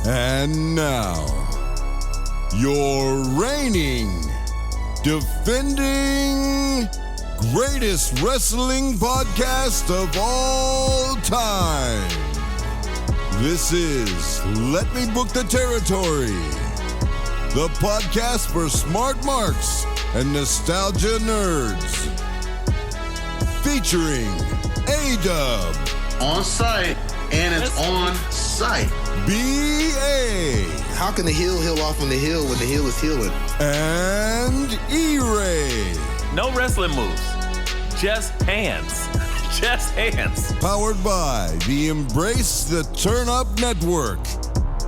And now, your reigning, defending, greatest wrestling podcast of all time. This is Let Me Book the Territory, the podcast for smart marks and nostalgia nerds. Featuring A-Dub. On site, and it's on site. B.A. How can the heel heal off on the heel when the heel is healing? And E-Ray. No wrestling moves. Just hands. Just hands. Powered by the Embrace the Turn Up Network.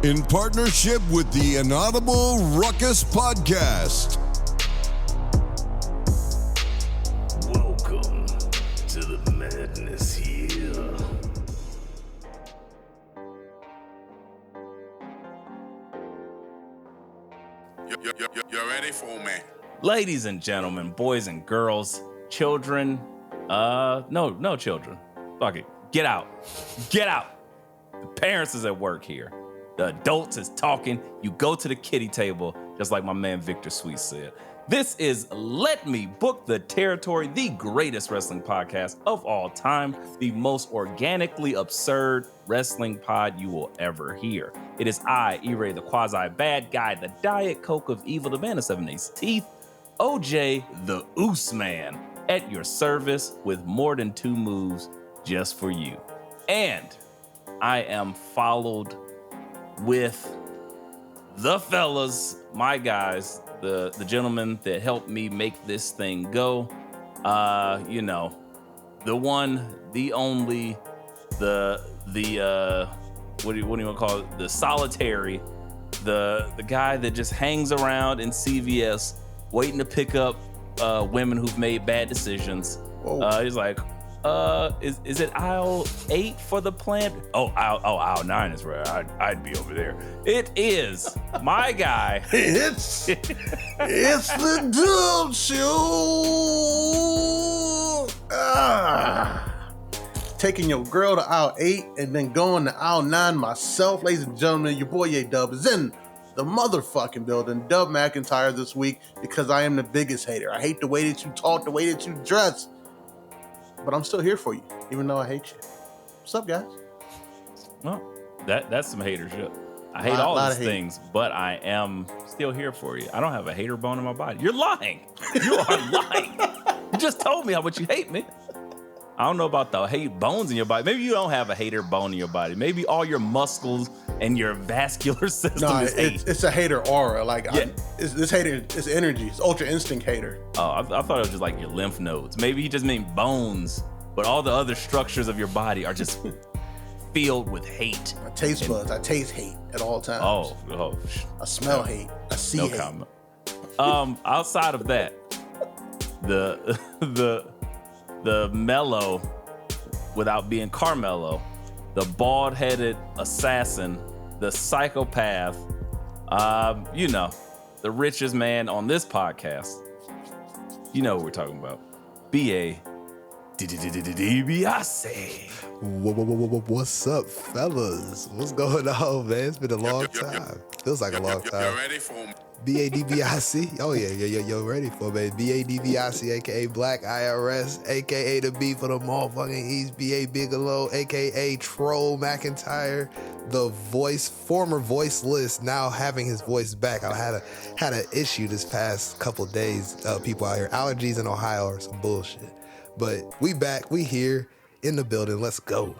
In partnership with the Inaudible Ruckus Podcast. Welcome to the madness here. You're ready for me? Ladies and gentlemen, boys and girls, children, no children. Fuck it. Get out. Get out. The parents is at work here. The adults is talking. You go to the kiddie table, just like my man Victor Sweet said. This is Let Me Book the Territory, the greatest wrestling podcast of all time, the most organically absurd wrestling pod you will ever hear. It is I, E-Ray, the quasi-bad guy, the Diet Coke of evil, the man of 7 ace teeth, OJ, the Oos Man, at your service with more than 2 moves just for you. And I am followed with the fellas, my guys, the gentlemen that helped me make this thing go. The one, the only, the what do you want to call it? The solitary, the guy that just hangs around in CVS waiting to pick up women who've made bad decisions. He's like, is it aisle 8 for the plant? Aisle 9 is where I'd be over there. It is my guy. It's the Dub Show. Taking your girl to aisle 8 and then going to aisle 9 myself. Ladies and gentlemen, your boy A-Dub is in the motherfucking building. Dub McIntyre this week because I am the biggest hater. I hate the way that you talk, the way that you dress. But I'm still here for you, even though I hate you. What's up, guys? Well, that's some hater shit. I hate all these things, but I am still here for you. I don't have a hater bone in my body. You're lying. You are lying. You just told me how much you hate me. I don't know about the hate bones in your body. Maybe you don't have a hater bone in your body. Maybe all your muscles and your vascular system is hate. It's a hater aura. This hater, it's energy. It's ultra instinct hater. Oh, I thought it was just like your lymph nodes. Maybe he just meant bones, but all the other structures of your body are just filled with hate. My taste buds, I taste hate at all times. Oh. I smell hate. I see hate. Comment. Outside of that, the mellow, without being Carmelo, the bald-headed assassin, the psychopath, the richest man on this podcast. You know what we're talking about. B.A. DiBiase. What's up, fellas? What's going on, man? It's been a long time. Feels like a long time. You're ready for me? B-A-D-B-I-C. Oh, yeah, you're ready for me. B-A-D-B-I-C, a.k.a. Black IRS, a.k.a. the B for the motherfucking East, B.A. Bigelow, a.k.a. Troll McIntyre, the former voiceless, now having his voice back. I had an issue this past couple days. People out here, allergies in Ohio are some bullshit. But we back, we here, in the building, let's go.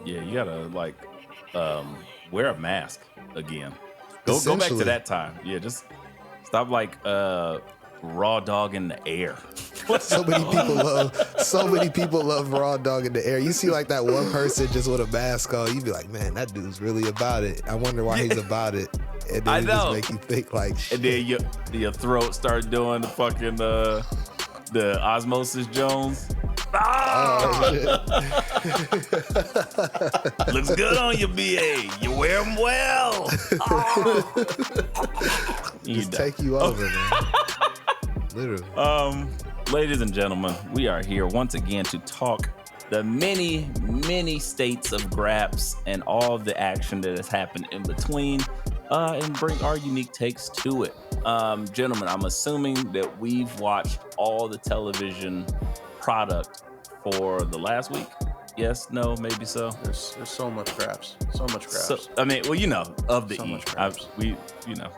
Yeah, you gotta, wear a mask again. Go back to that time. Yeah, just stop raw dog in the air. So many people love raw dog in the air. You see that one person just with a mask on, you be like, man, that dude's really about it. I wonder why he's about it. And then it just make you think shit. And then your throat start doing the fucking the Osmosis Jones. Oh, Looks good on you, BA. You wear them well. Just take you over, man. Literally. Ladies and gentlemen, we are here once again to talk the many states of graps and all the action that has happened in between, and bring our unique takes to it. Gentlemen, I'm assuming that we've watched all the television product for the last week. Yes, no, maybe so. There's so much craps. So much craps. So, I mean, well, you know, of the So E. much craps. You know.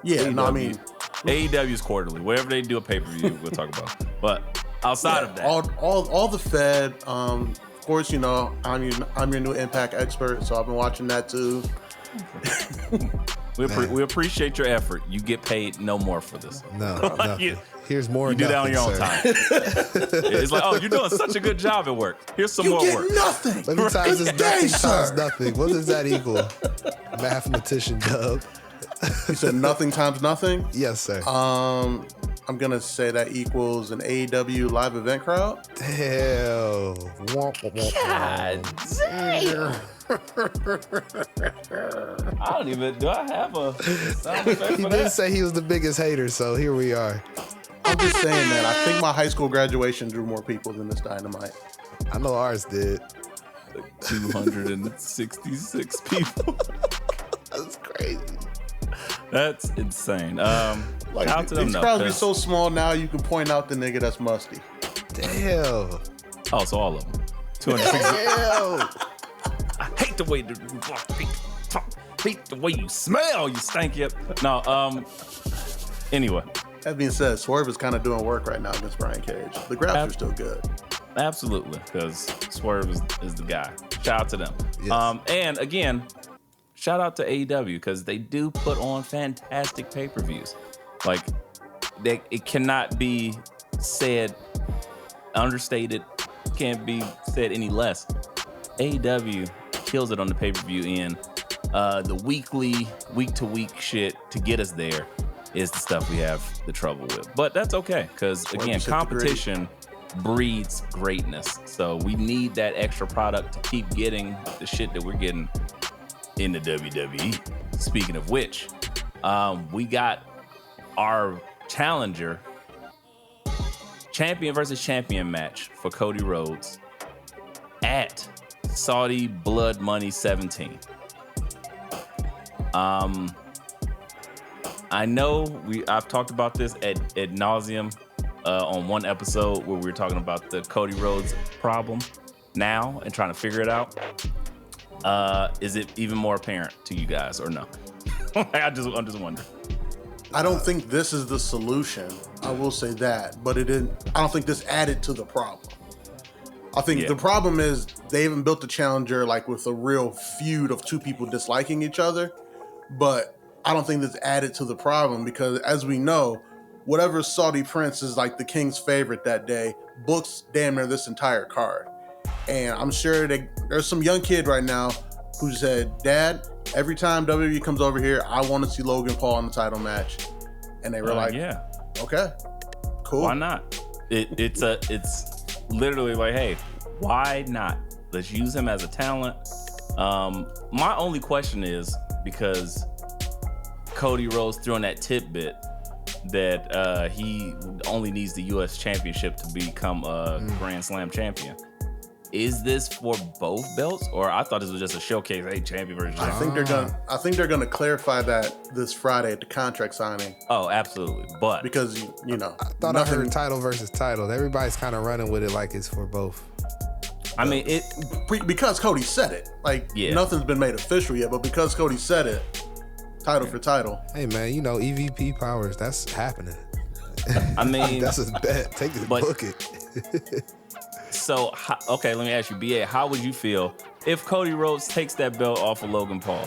Yeah, no, I mean, AEW's quarterly. Whatever they do a pay-per-view, we'll talk about. But outside of that. all the Fed, of course, you know, I'm your new Impact expert, so I've been watching that too. We appreciate your effort. You get paid no more for this. No, nothing. Here's more. You do that on your own time. It's like, oh, you're doing such a good job at work. Here's some more work. Nothing. Let me times this nothing sir. times nothing. What does that equal? Mathematician Dub. You said nothing times nothing? Yes, sir. I'm gonna say that equals an AEW live event crowd. Hell. God damn. I don't even. Do I have a sound effect He for did that? say he was the biggest hater, so here we are. I'm just saying that. I think my high school graduation drew more people than this Dynamite. I know ours did. 266 people. That's crazy. That's insane. Like, Shout out to them these though, crowds be 'cause- so small now. You can point out the nigga that's musty. Damn. Oh, so all of them. 260. Damn. I hate the way you hate the way you smell. You stank up. No. Anyway, That being said, Swerve is kind of doing work right now against Brian Cage. The grabs are still good. absolutely, because Swerve is the guy. Shout out to them. Yes. And again, shout out to AEW because they do put on fantastic pay-per-views. Like, it cannot be said, understated, can't be said any less. AEW kills it on the pay-per-view end. The weekly, week-to-week shit to get us there is the stuff we have the trouble with. But that's okay, because again, competition breeds greatness. So we need that extra product to keep getting the shit that we're getting in the WWE. Speaking of which, we got our challenger, champion versus champion match for Cody Rhodes at Saudi Blood Money 17. I know I've talked about this ad nauseum on one episode where we were talking about the Cody Rhodes problem now and trying to figure it out. Is it even more apparent to you guys or no? I'm just wondering. I don't think this is the solution. I will say that, but it didn't. I don't think this added to the problem. I think the problem is they haven't built the challenger like with a real feud of two people disliking each other. But I don't think this added to the problem because, as we know, whatever Saudi prince is like the king's favorite that day books damn near this entire card. And I'm sure there's some young kid right now who said, "Dad, every time WWE comes over here, I want to see Logan Paul in the title match." And they were like, yeah, okay, cool. why not? It's literally like, hey, why not? Let's use him as a talent. My only question is, because Cody Rhodes threw in that tidbit that he only needs the U.S. Championship to become a Grand Slam champion. Is this for both belts, or I thought this was just a showcase? Hey, champion versus champion. I think they're gonna clarify that this Friday at the contract signing. Oh, absolutely. But because you know, I thought I heard title versus title. Everybody's kind of running with it like it's for both. I mean, because Cody said it. Like, nothing's been made official yet, but because Cody said it, title for title. Hey man, you know EVP powers. That's happening. I mean, that's a bet. Take it, book it. So, okay, let me ask you, BA, how would you feel if Cody Rhodes takes that belt off of Logan Paul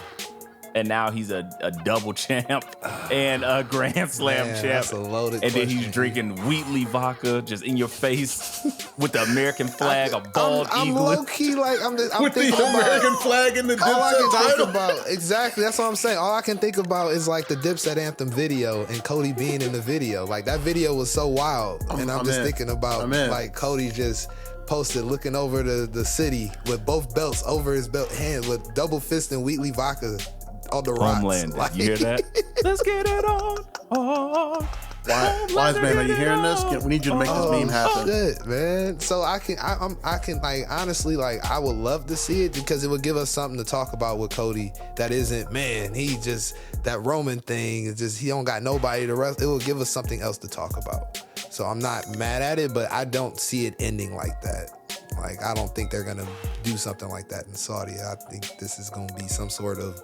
and now he's a double champ and a Grand Slam champ? That's a loaded and then question. he's drinking Wheatley vodka just in your face with the American flag, a bald I'm eagle. low key like I'm with thinking the about American flag in the all I Dipset can title. think about exactly. That's what I'm saying. All I can think about is like the Dipset anthem video and Cody being in the video. Like that video was so wild, and I'm just thinking about like Cody just posted looking over the city with both belts over his belt hand with double fist and Wheatley vodka on the rocks. Homeland, Like, you hear that? Let's get it on. Wise man, are you hearing this? We need you to make this meme happen. Shit, man. So I can like honestly like I would love to see it because it would give us something to talk about with Cody. That isn't man. He just that Roman thing is just he don't got nobody to rest. It will give us something else to talk about. So I'm not mad at it, but I don't see it ending like that. Like I don't think they're gonna do something like that in Saudi. I think this is gonna be some sort of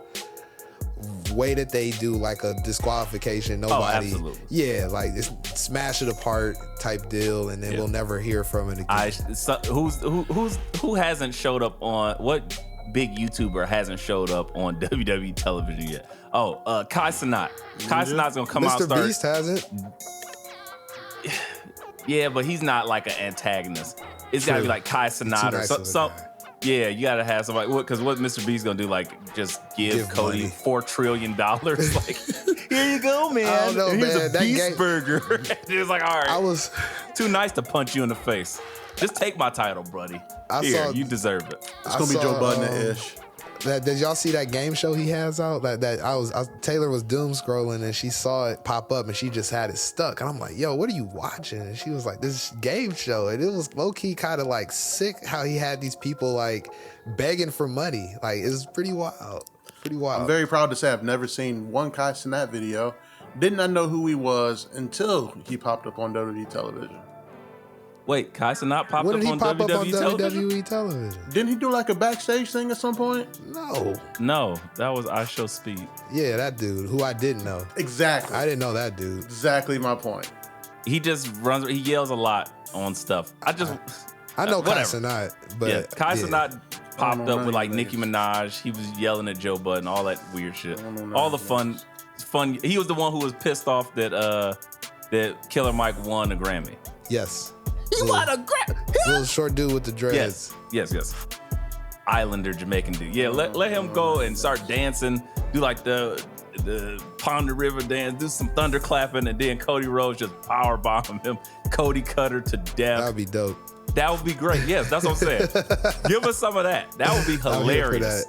way that they do like a disqualification. Nobody, yeah, like it's smash it apart type deal, and then we'll never hear from it again. Who hasn't showed up on what big YouTuber hasn't showed up on WWE television yet? Kai Cenat. Kai Cenat's gonna come out. Mr. Beast hasn't. Yeah, but he's not like an antagonist. It's gotta be like Kai Cenat or some. Yeah, you gotta have somebody. Because what Mr. B's gonna do? Like, just give Cody money. $4 trillion. Like, here you go, man. I don't know, here's man. a beast burger. It's like, all right. I was too nice to punch you in the face. Just take my title, buddy. You deserve it. It's gonna be Joe Budden-ish. Did y'all see that game show he has out? Taylor was doom scrolling and she saw it pop up and she just had it stuck. And I'm like, yo, what are you watching? And she was like, this game show. And it was low key kind of like sick how he had these people like begging for money. Like it was pretty wild. Pretty wild. I'm very proud to say I've never seen one Kai Cenat video. Did not know who he was until he popped up on WWE television. Wait, Kai Cenat popped up on WWE television? Didn't he do like a backstage thing at some point? No, that was I Show Speed. Yeah, that dude who I didn't know. Exactly. I didn't know that dude. Exactly my point. He just runs. He yells a lot on stuff. I know Kai Cenat, but Kai Cenat popped up with like Nicki Minaj. He was yelling at Joe Budden, all that weird shit. All the fun. He was the one who was pissed off that Killer Mike won a Grammy. Yes. He won a Grammy. Little short dude with the dreads. Yes. Islander Jamaican dude. Yeah, let him go and start dancing. Do like the Pond the River dance. Do some thunder clapping, and then Cody Rhodes just power bomb him. Cody Cutter to death. That would be dope. That would be great. Yes, that's what I'm saying. Give us some of that. That would be hilarious.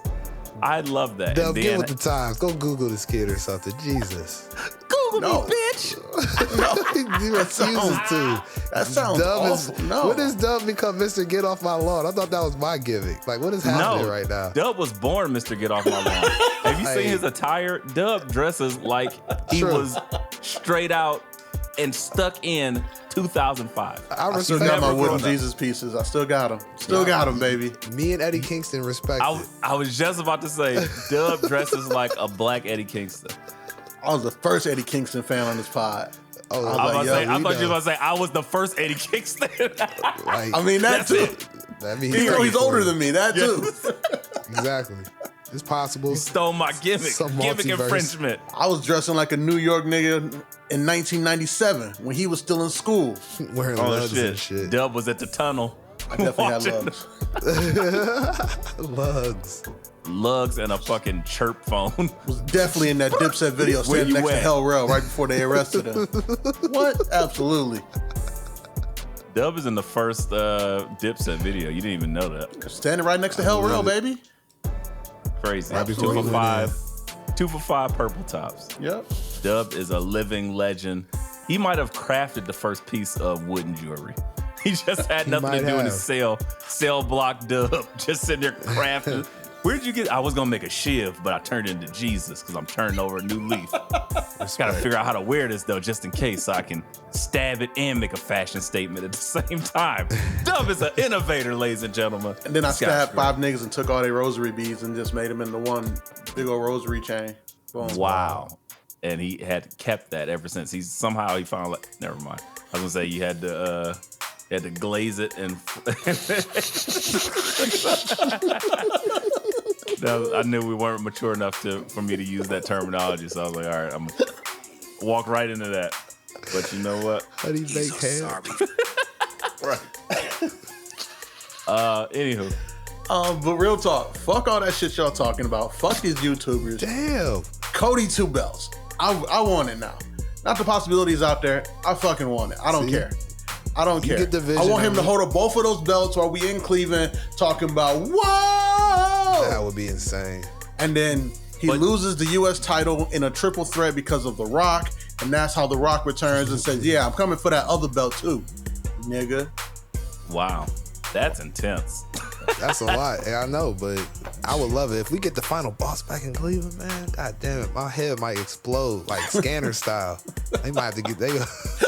I'd love that. Dub, get with the times. Go Google this kid or something. Jesus. Google me, bitch. He refuses to. That sounds awful. When does Dub become Mr. Get Off My Lawn? I thought that was my gimmick. Like, what is happening right now? Dub was born Mr. Get Off My Lawn. Have you seen his attire? Dub dresses like he was straight out and stuck in 2005. I still got my wooden Jesus pieces. I still got them. Got them, baby. Me and Eddie Kingston respect it. I was just about to say, Dub dresses like a black Eddie Kingston. I was the first Eddie Kingston fan on this pod. I thought you were about to say I was the first Eddie Kingston. I mean, that's it. That means he's older than me. That too. Exactly. It's possible. You stole my gimmick. Gimmick infringement. I was dressing like a New York nigga in 1997 when he was still in school. Wearing lugs and shit. Dub was at the tunnel. I definitely had lugs. Lugs and a fucking chirp phone. Was definitely in that Dipset video standing next to Hell Rell right before they arrested him. What? Absolutely. Dub is in the first Dipset video. You didn't even know that. Standing right next to Hell Rell, baby. Crazy. 2 for 5. 2 for 5 purple tops. Yep. Dub is a living legend. He might have crafted the first piece of wooden jewelry. He just had nothing to do in his cell block Dub. Just sitting there crafting. Where'd you get? I was gonna make a shiv, but I turned into Jesus because I'm turning over a new leaf. Gotta figure out how to wear this though, just in case, so I can stab it and make a fashion statement at the same time. Dub is an innovator, ladies and gentlemen. And then I stabbed 5 niggas and took all their rosary beads and just made them into one big old rosary chain. Boom. Wow. And he had kept that ever since. He found like, never mind. I was gonna say you had to glaze it and. I knew we weren't mature enough for me to use that terminology, so I was like, all right, I'm gonna walk right into that. But you know what? How do you make ham? Right. Anywho. But real talk, fuck all that shit y'all talking about. Fuck these YouTubers. Damn. Cody 2 belts. I want it now. Not the possibilities out there. I fucking want it. I don't care. I don't care. I want him to hold up both of those belts while we in Cleveland talking about, whoa! That would be insane. And then he loses the U.S. title in a triple threat because of The Rock And that's how The Rock returns and says, yeah, I'm coming for that other belt too, nigga. Wow. That's intense. That's a lot. Yeah, I know, but I would love it if we get the final boss back in Cleveland, man. God damn it, my head might explode like Scanner style. They might have to get.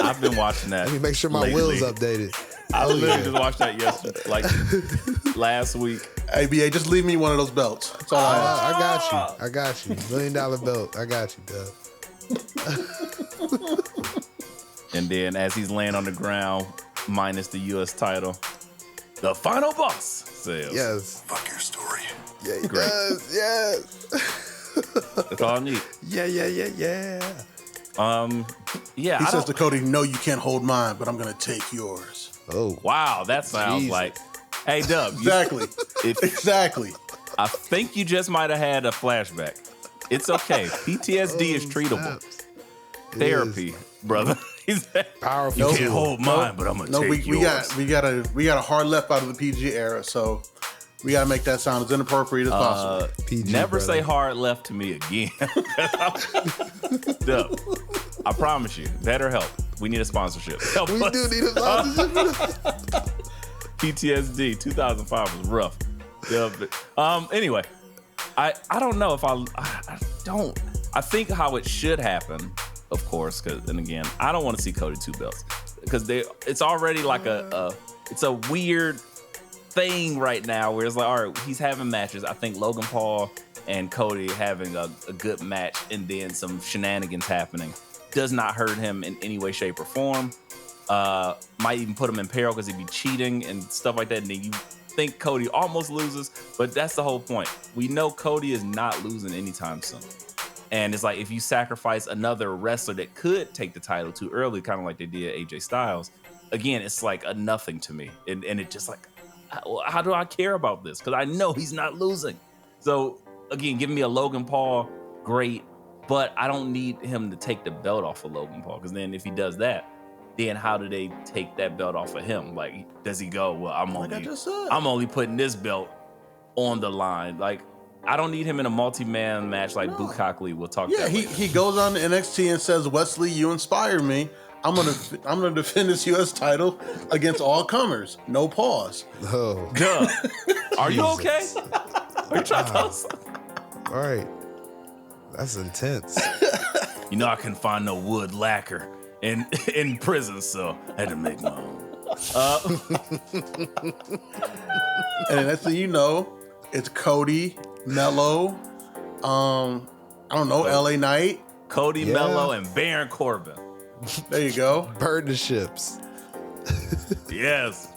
I've been watching that. Let me make sure my lately. wheels updated. I literally just watched that yesterday, like last week. Hey, BA, just leave me one of those belts. That's all I ask. I got you. $1 million belt. I got you, Dub. And then as he's laying on the ground, minus the U.S. title, the final boss says, Yes. Fuck your story. Yeah, he Great. does. Yes. That's all I need. Yeah. Yeah. He I says to don't- Cody, no, you can't hold mine, but I'm going to take yours. Oh. Wow, that sounds Jesus. like. Hey, Dub. Exactly. Exactly. Exactly. I think you just might have had a flashback. It's okay. PTSD is treatable. Snaps. It Therapy, is. brother. Powerful. You tool. can't hold mine, but I'm gonna No, take we yours. got a hard left out of the PG era, so we got to make that sound as inappropriate as possible. PG, Never brother. say hard left to me again. Dub, I promise you, BetterHelp. We need a sponsorship. Help We us. do need a sponsorship. PTSD 2005 was rough. Yeah, but, anyway, I don't know if I don't. I think how it should happen, of course, because and again, I don't want to see Cody 2 belts because it's already like it's a weird thing right now where it's like, all right, he's having matches. I think Logan Paul and Cody having a good match and then some shenanigans happening does not hurt him in any way, shape, or form. Might even put him in peril because he'd be cheating and stuff like that. And then you think Cody almost loses, but that's the whole point. We know Cody is not losing anytime soon. And it's like if you sacrifice another wrestler that could take the title too early, kind of like they did AJ Styles, again, it's like a nothing to me. And it just like, how do I care about this? Because I know he's not losing. So again, giving me a Logan Paul, great, but I don't need him to take the belt off of Logan Paul. Because then if he does that, then how do they take that belt off of him? Like, does he go, well, I'm only putting this belt on the line. Like, I don't need him in a multi-man match like Bukakli. We'll talk Yeah, about that later. he goes on to NXT and says, Wesley, you inspire me. I'm gonna defend this U.S. title against all comers. No pause. Oh. Duh. Are you Jesus. okay? Are you trying to tell us? All right. That's intense. You know I couldn't find no wood lacquer in prison, so I had to make my own. And the next thing you know, it's Cody, Mello, I don't know, LA Knight. Cody Yeah. Mello and Baron Corbin. There you go. Burn the ships. Yes.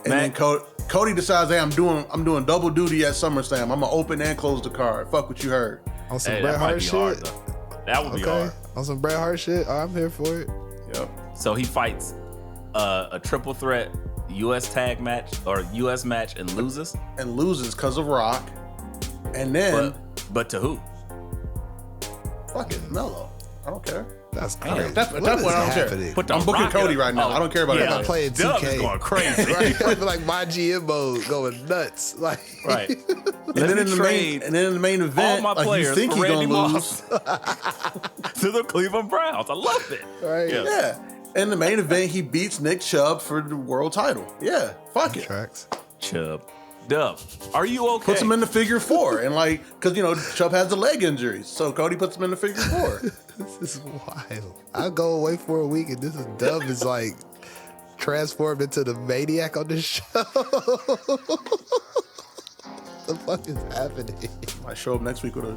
And then Cody decides, hey, I'm doing double duty at SummerSlam. I'm gonna open and close the card. Fuck what you heard. On some Hey, Bret that might Hart be shit. hard though. That would be Okay. hard. On some Bret Hart shit. Oh, I'm here for it. Yep. So he fights a triple threat U.S. tag match or U.S. match and loses. And loses because of Rock. And then But to who? fucking Mello. I don't care. That's Damn. crazy. At that What point, is I don't care. happening? Put the I'm booking rocket Cody up. right now. I don't care about yeah. anybody I'm playing Dub 2K. is going crazy. Right? Like my GM mode going nuts. Like Right. And then in the main all event, my like you players think for he's Randy gonna Moss lose. to the Cleveland Browns. I love it. Right. Yeah. Yeah. In the main event, he beats Nick Chubb for the world title. Yeah. Fuck it. Tracks. Chubb. Dub, are you okay? Puts him in the figure four. And like, because, Chubb has a leg injury. So Cody puts him in the figure four. This is wild. I go away for a week and this is Dub is like transformed into the maniac on this show. The fuck is happening? Might show up next week with a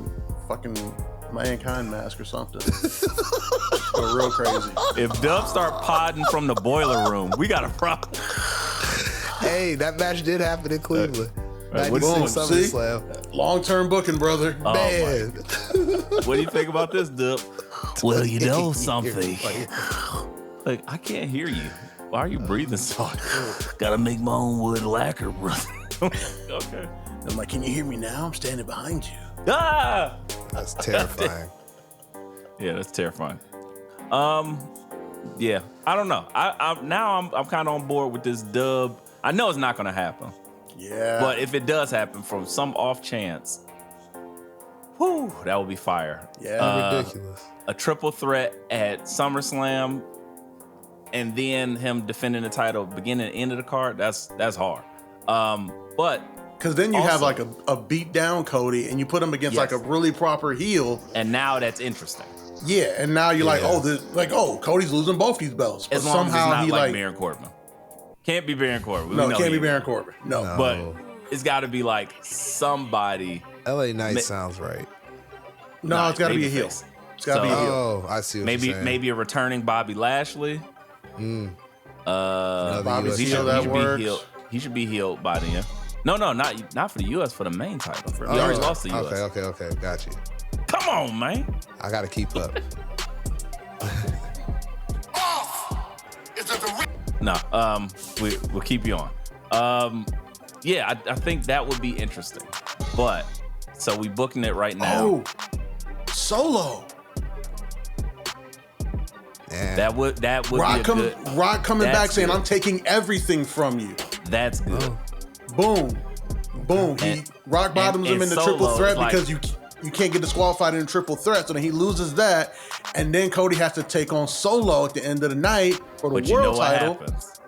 fucking Mankind mask or something. Go real crazy. If Dub start podding from the boiler room, we got a problem. Hey, that match did happen in Cleveland. Boom. 96 See? SummerSlam. Long-term booking, brother. Oh, Man. What do you think about this, Dub? Well, you know You're something. Like, I can't hear you. Why are you breathing so? Gotta make my own wood lacquer, brother. Okay. I'm like, can you hear me now? I'm standing behind you. Ah! That's terrifying. Yeah, that's terrifying. Yeah, I don't know. I'm kind of on board with this Dub. I know it's not gonna happen, Yeah. but if it does happen from some off chance, Whew, that would be fire. Yeah, Ridiculous. A triple threat at SummerSlam, and then him defending the title beginning and end of the card. That's hard. But because then you have also- like a beat down Cody, and you put him against Yes. like a really proper heel. and now that's interesting. Yeah, and now you're Yeah. Cody's losing both these belts. But As long as it's somehow not he like Baron Corbin. Can't be Baron Corbin. We no, know it can't he be is. Baron Corbin. No. No. But it's got to be like somebody. LA Knight Ma- sounds right. No, it's got to be a heel. babyface. It's got to be a heel. Oh, I see what Maybe you're saying. maybe a returning Bobby Lashley. Bobby US He Seal, should, that he should be works. healed. He should be healed by then. No, not for the U.S. For the main title. He already lost the U.S. Okay, got you. Come on, man. I gotta keep up. No, we'll keep you on. Yeah, I think that would be interesting. But so we booking it right now. Oh, Solo. And That would Rock, be a good. Rock coming that's back saying, good. "I'm taking everything from you." That's good. Boom, boom. And- Rock bottoms and him in the Solo triple is threat like- because you can't get disqualified in a triple threat. So then he loses that, and then Cody has to take on Solo at the end of the night for the But you know world what title. happens?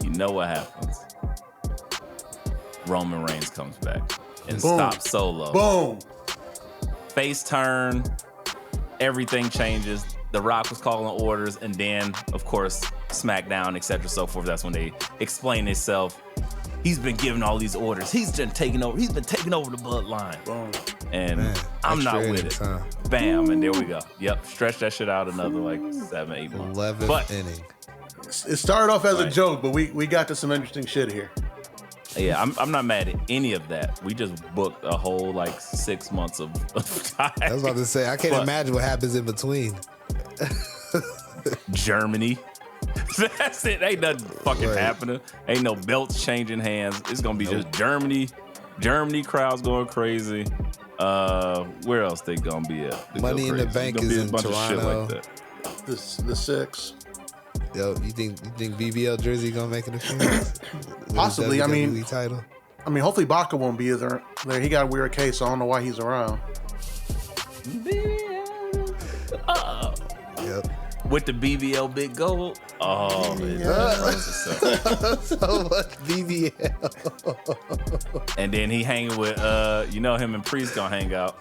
You know what happens? Roman Reigns comes back and Boom. stops Solo. Boom. Face turn, everything changes. The Rock was calling orders, and then, of course, SmackDown, etc., so forth. That's when they explain themselves. He's been giving all these orders. He's been taking over. He's been taking over the bloodline. Boom. And Man, I'm not extra with innings, it. huh? Bam, and there we go. Yep, stretch that shit out another like 7-8 months. 11th But inning. It started off as a Right. joke, but we got to some interesting shit here. yeah, I'm not mad at any of that. We just booked a whole like 6 months of time. I was about to say, I can't But- imagine what happens in between. Germany. That's it. Ain't nothing fucking Right. happening. Ain't no belts changing hands. It's gonna be just Germany. Germany crowds going crazy. Where else they gonna be at? They Money go in the crazy. Bank It's gonna is be a in bunch of shit Toronto. like that. The six. Yo, you think BBL Jersey gonna make an appearance? With Possibly, his I mean- WWE title. I mean, hopefully Baca won't be there. He got a weird case, so I don't know why he's around. Yep. With the BBL big gold. Oh man. So much BBL. And then he hanging with him and Priest gonna hang out.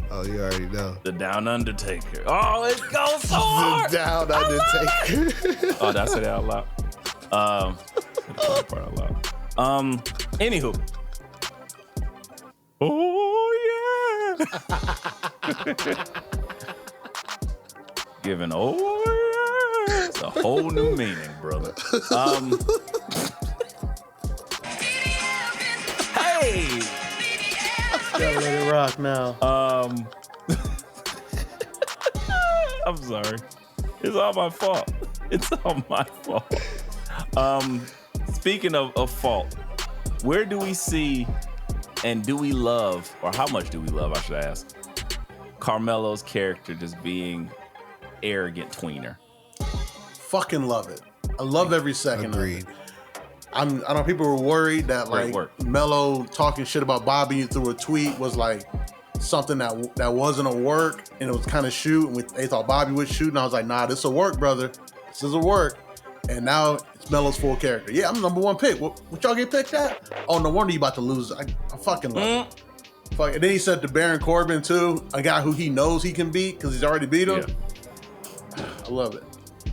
Oh, you already know. The Down Undertaker. Oh, it goes so hard. Down Undertaker. Oh, did I say that out loud? The part out loud. Anywho. Oh yeah. Giving it's a whole new meaning, brother. Hey. Gotta let it rock now. I'm sorry. It's all my fault. It's all my fault. Speaking of fault, where do we see and do we love, or how much do we love, I should ask, Carmelo's character just being arrogant tweener? Fucking love it. I love every second Agreed. of it. I know people were worried that Great like work. Melo talking shit about Bobby through a tweet was like something that wasn't a work, and it was kind of shoot, and they thought Bobby would shoot, and I was like, nah, this is a work, brother. This is a work. And now it's Melo's full character. Yeah, I'm the number one pick. What y'all get picked at? Oh, no wonder you about to lose. I fucking love it. Fuck. And then he said to Baron Corbin too, a guy who he knows he can beat because he's already beat him. Yeah. I love it.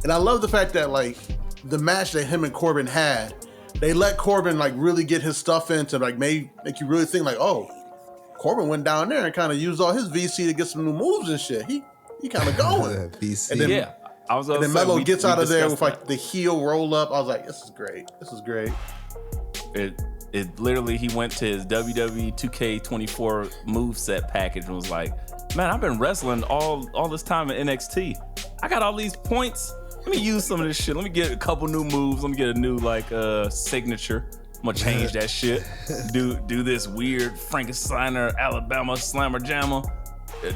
And I love the fact that like the match that him and Corbin had, they let Corbin like really get his stuff in to like make you really think like, oh, Corbin went down there and kind of used all his VC to get some new moves and shit. He kind of going. BC. And then- Yeah. I was gonna And then say, Melo we- gets we out of there with discussed like the heel roll up. I was like, this is great. This is great. that. It literally, he went to his WWE 2K24 moveset package and was like, man, I've been wrestling all this time in NXT. I got all these points. Let me use some of this shit. Let me get a couple new moves. Let me get a new like signature. I'm gonna change that shit. Do this weird Frankensteiner Alabama slammer jammer.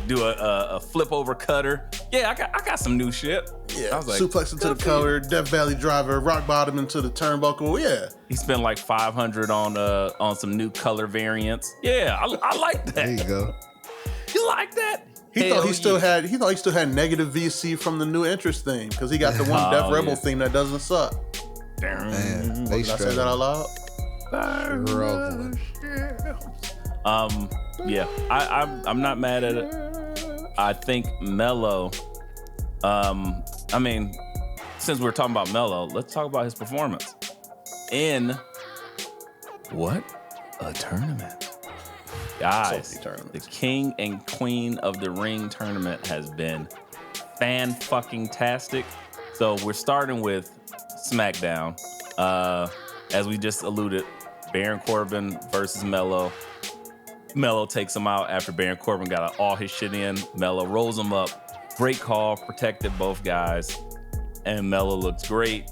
Do a flip over cutter. Yeah, I got some new shit. Yeah, I was like, suplex into the good for you. color, Death Valley driver, rock bottom into the turnbuckle. Yeah, He spent like $500 on some new color variants. Yeah, I like that. There you go. You like that? He thought he still had negative VC from the new interest theme because he got the one Def Rebel theme that doesn't suck. Man, they Did I say that out loud? struggling. Yeah, I'm not mad at it. I think Melo. I mean, since we're talking about Melo, let's talk about his performance in what a tournament. Guys, the King and Queen of the Ring tournament has been fan-fucking-tastic. So we're starting with SmackDown. As we just alluded, Baron Corbin versus Melo. Melo takes him out after Baron Corbin got all his shit in. Melo rolls him up. Great call, protected both guys. And Melo looks great.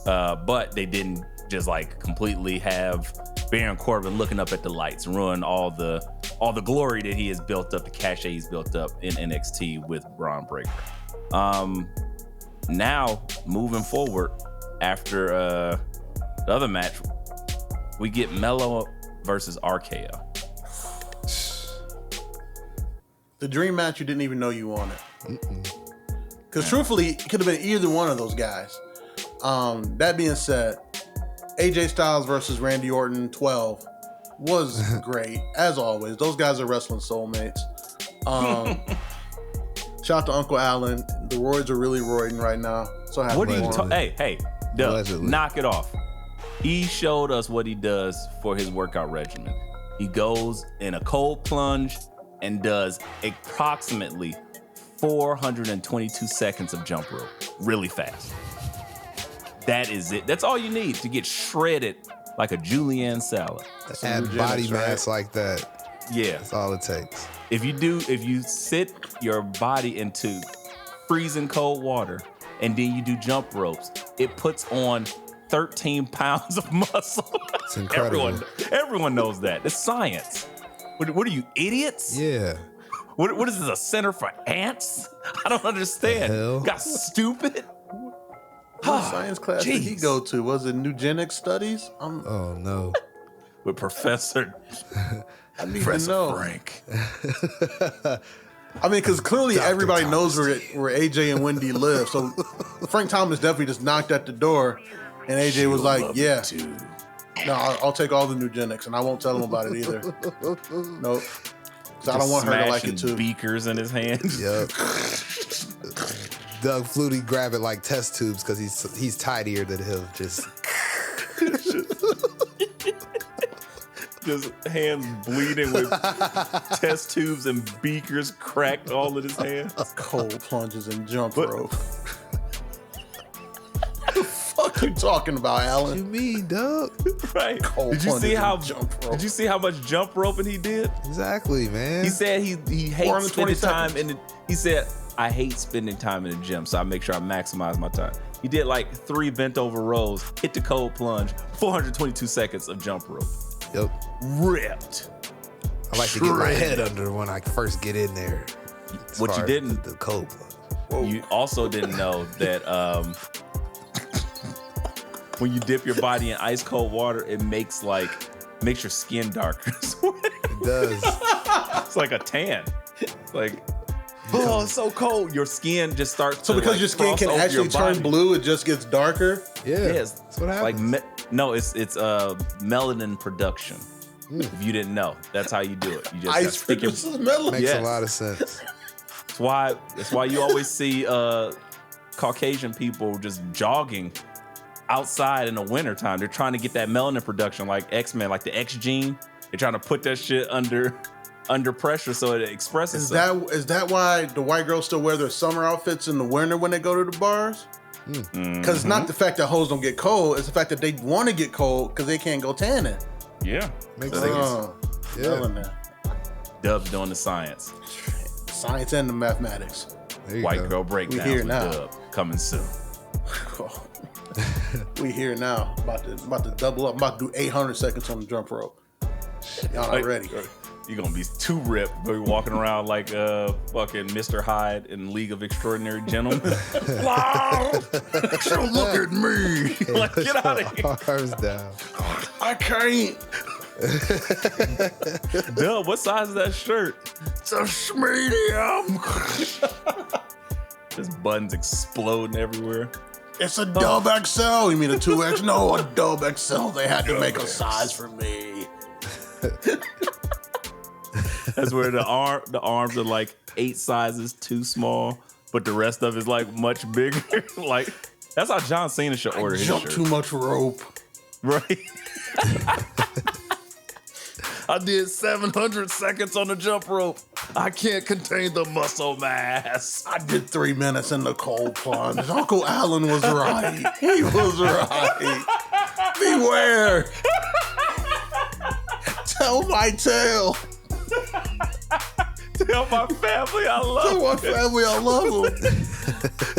But they didn't just like completely have Baron Corbin looking up at the lights and ruin all the glory that he has built up, the cachet he's built up in NXT with Braun Breaker. Now, moving forward, after the other match, we get Melo versus RKO. The dream match you didn't even know you wanted. Because truthfully, it could have been either one of those guys. That being said, AJ Styles versus Randy Orton 12 was great, as always. Those guys are wrestling soulmates. Shout out to Uncle Allan. The roids are really roiding right now. So happy. What are you Hey, Doug, Allegedly. knock it off. He showed us what he does for his workout regimen. He goes in a cold plunge and does approximately 422 seconds of jump rope really fast. That is it. That's all you need to get shredded like a julienne salad. Add body mass like that. Yeah. That's all it takes. If you sit your body into freezing cold water and then you do jump ropes, it puts on 13 pounds of muscle. It's incredible. Everyone knows that. It's science. What are you, idiots? Yeah. What is this, a center for ants? I don't understand. hell? Got stupid? What science class did he go to? Was it eugenics studies? Oh no. With Professor I need to know. Frank. I mean, because clearly Dr. everybody knows Thomas. where AJ and Wendy live. So Frank Thomas definitely just knocked at the door, and AJ was like, "Yeah, no, I'll take all the eugenics, and I won't tell him about it either." Nope. So I don't want her to like it too. Beakers in his hands. Yep. Doug Flutie grab it like test tubes because he's tidier than him. Just hands bleeding with test tubes and beakers cracked all in his hands. Cold plunges and jump rope. What the fuck you talking about, what you Allan? mean, Doug? Right. Cold Did you plunges see how and jump rope. Did you see how much jump roping he did? Exactly, man. He said he hates 420 spending time seconds. he said, I hate spending time in the gym, so I make sure I maximize my time. He did like 3 bent over rows, hit the cold plunge, 422 seconds of jump rope. Yep. Ripped. I like to get my head under when I first get in there. As What far you as didn't- the cold plunge. You also didn't know that when you dip your body in ice cold water, it makes your skin darker. It does. It's like a tan. It's like, oh, it's so cold. Your skin just starts So to because like your skin cross can over actually your turn body. blue, it just gets darker. Yeah. Yes, That's what happens. like it's melanin production. If you didn't know, that's how you do it. You just gotta Ice stick your. produces melon. Makes yes. a lot of sense. That's why you always see Caucasian people just jogging outside in the wintertime. They're trying to get that melanin production, like X-Men, like the X gene. They're trying to put that shit under pressure so it expresses. Is that why the white girls still wear their summer outfits in the winter when they go to the bars? Because it's not the fact that hoes don't get cold; it's the fact that they want to get cold because they can't go tanning. Yeah, Makes So they sense. Oh, Yeah. melanin. Dub's doing the science. Science and the mathematics. There you White go. girl breakdowns here with now. Dub coming soon. We here now, about to double up. I'm about to do 800 seconds on the jump rope. Y'all not ready? You're gonna be too ripped, but you're walking around like fucking Mr. Hyde in League of Extraordinary Gentlemen. Wow! Don't look at me. Like, get out of here. Arms down. I can't. Duh, what size is that shirt? It's a medium. Just buttons exploding everywhere. It's a dub XL. You mean a 2X? No, a dub XL. They had to make a size for me. That's where the arms are like 8 sizes too small, but the rest of it is like much bigger. Like that's how John Cena should order his Jump shirt. too much rope. Right. I did 700 seconds on the jump rope. I can't contain the muscle mass. I did 3 minutes in the cold plunge. Uncle Allan was right. He was right. Beware. Tell my tale. Tell my family I love Tell my them. family I love them.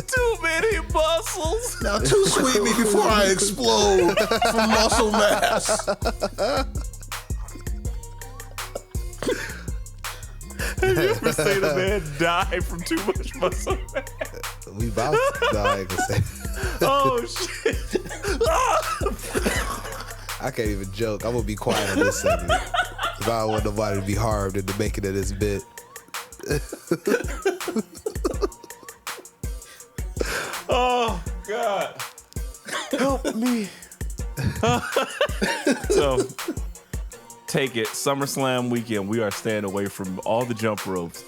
Too many muscles. Now, too sweet me before I explode from muscle mass. Have you ever seen a man die from too much muscle mass? We about to die. Oh, shit. I can't even joke. I'm gonna be quiet on this segment. If I don't want nobody to be harmed in the making of this bit. Oh, God. Help me. So, take it. SummerSlam weekend, we are staying away from all the jump ropes.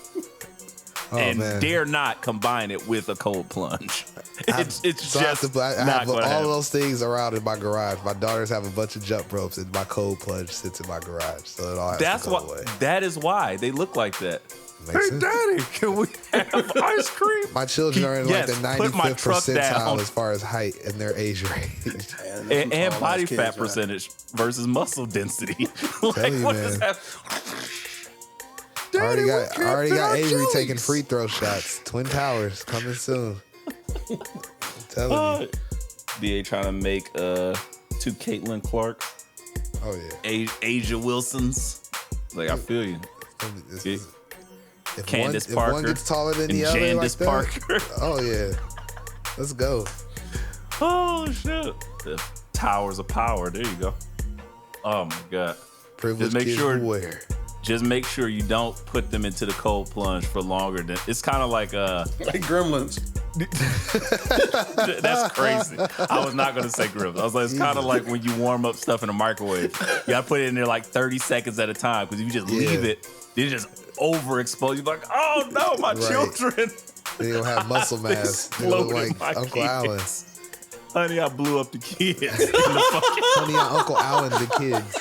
Oh, And man. dare not combine it with a cold plunge. It's So I just have not going to all happen. those things around in my garage. My daughters have a bunch of jump ropes, and my cold plunge sits in my garage. So it all has That's to go why. away. That is why they look like that. Makes sense. Daddy, can we have ice cream? My children are in Yes, like the put my 95th truck percentile down. as far as height and their age range. And body fat percentage versus muscle density. Like, Tell you, what man. does that? I already got our Avery jellies. taking free throw shots. Twin Towers coming soon. I'm telling you. BA trying to make 2 Caitlin Clark, Oh yeah. Asia Wilsons. Like, I feel you. This- If Candace one, Parker if one gets taller than and the other, like Candace that, Parker. oh yeah, let's go. Oh shit! The towers of power. There you go. Oh my god. Privileged make kids sure- beware. Just make sure you don't put them into the cold plunge for longer than. It's kind of like Like gremlins. That's crazy. I was not gonna say grilled. I was like, it's kind of like when you warm up stuff in a microwave. You gotta put it in there like 30 seconds at a time because if you just leave it, you just overexpose. You're like, oh no, my children. They don't have muscle mass. They look Exploded like my Uncle Allan. kids. Honey, I blew up the kids. Honey, Uncle Allan, the kids.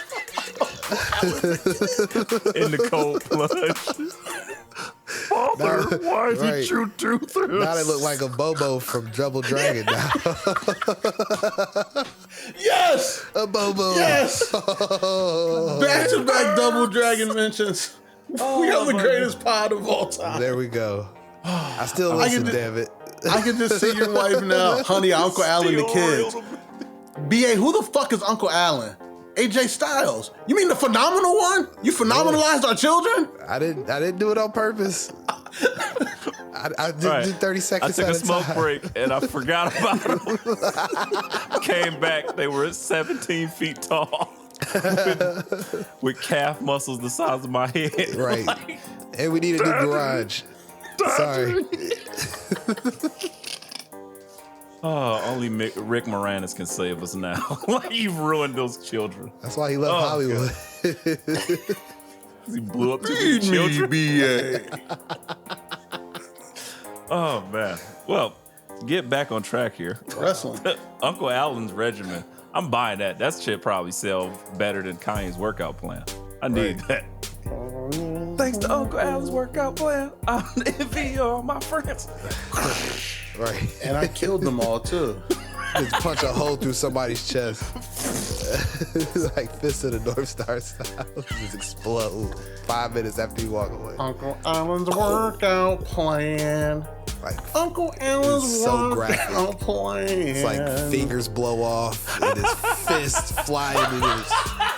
In the cold plunge. Father, why did you do this? Now they look like a Bobo from Double Dragon now. Yes! A Bobo. Yes! Back-to-back Double Dragon mentions. We are the greatest pod of all time. There we go. I still listen, damn it. I can just see your wife now. Honey, Uncle Allan, the kids. BA, who the fuck is Uncle Allan? AJ Styles. You mean the phenomenal one? You phenomenalized our children? I didn't do it on purpose. I did do 30 I seconds took at a smoke time. break and I forgot about them. Came back, they were 17 feet tall with calf muscles the size of my head. Right. Like, And we need a new garage. Sorry. oh, only Rick Moranis can save us now. Like, you've ruined those children. That's why he left Hollywood. He blew up two children. BA. Oh, man. Well, to get back on track here. Wrestling. Uncle Allan's regimen. I'm buying that. That shit probably sell better than Kanye's workout plan. I need that. Thanks to Uncle Allan's workout plan, I'm envy all my friends. Right. And I killed them all, too. Just punch a hole through somebody's chest. Like Fist of the North Star style. Just explode 5 minutes after you walk away. Uncle Allan's workout plan. Like, Uncle Allan's It's so graphic. workout plan. it's like fingers blow off and his fist fly into his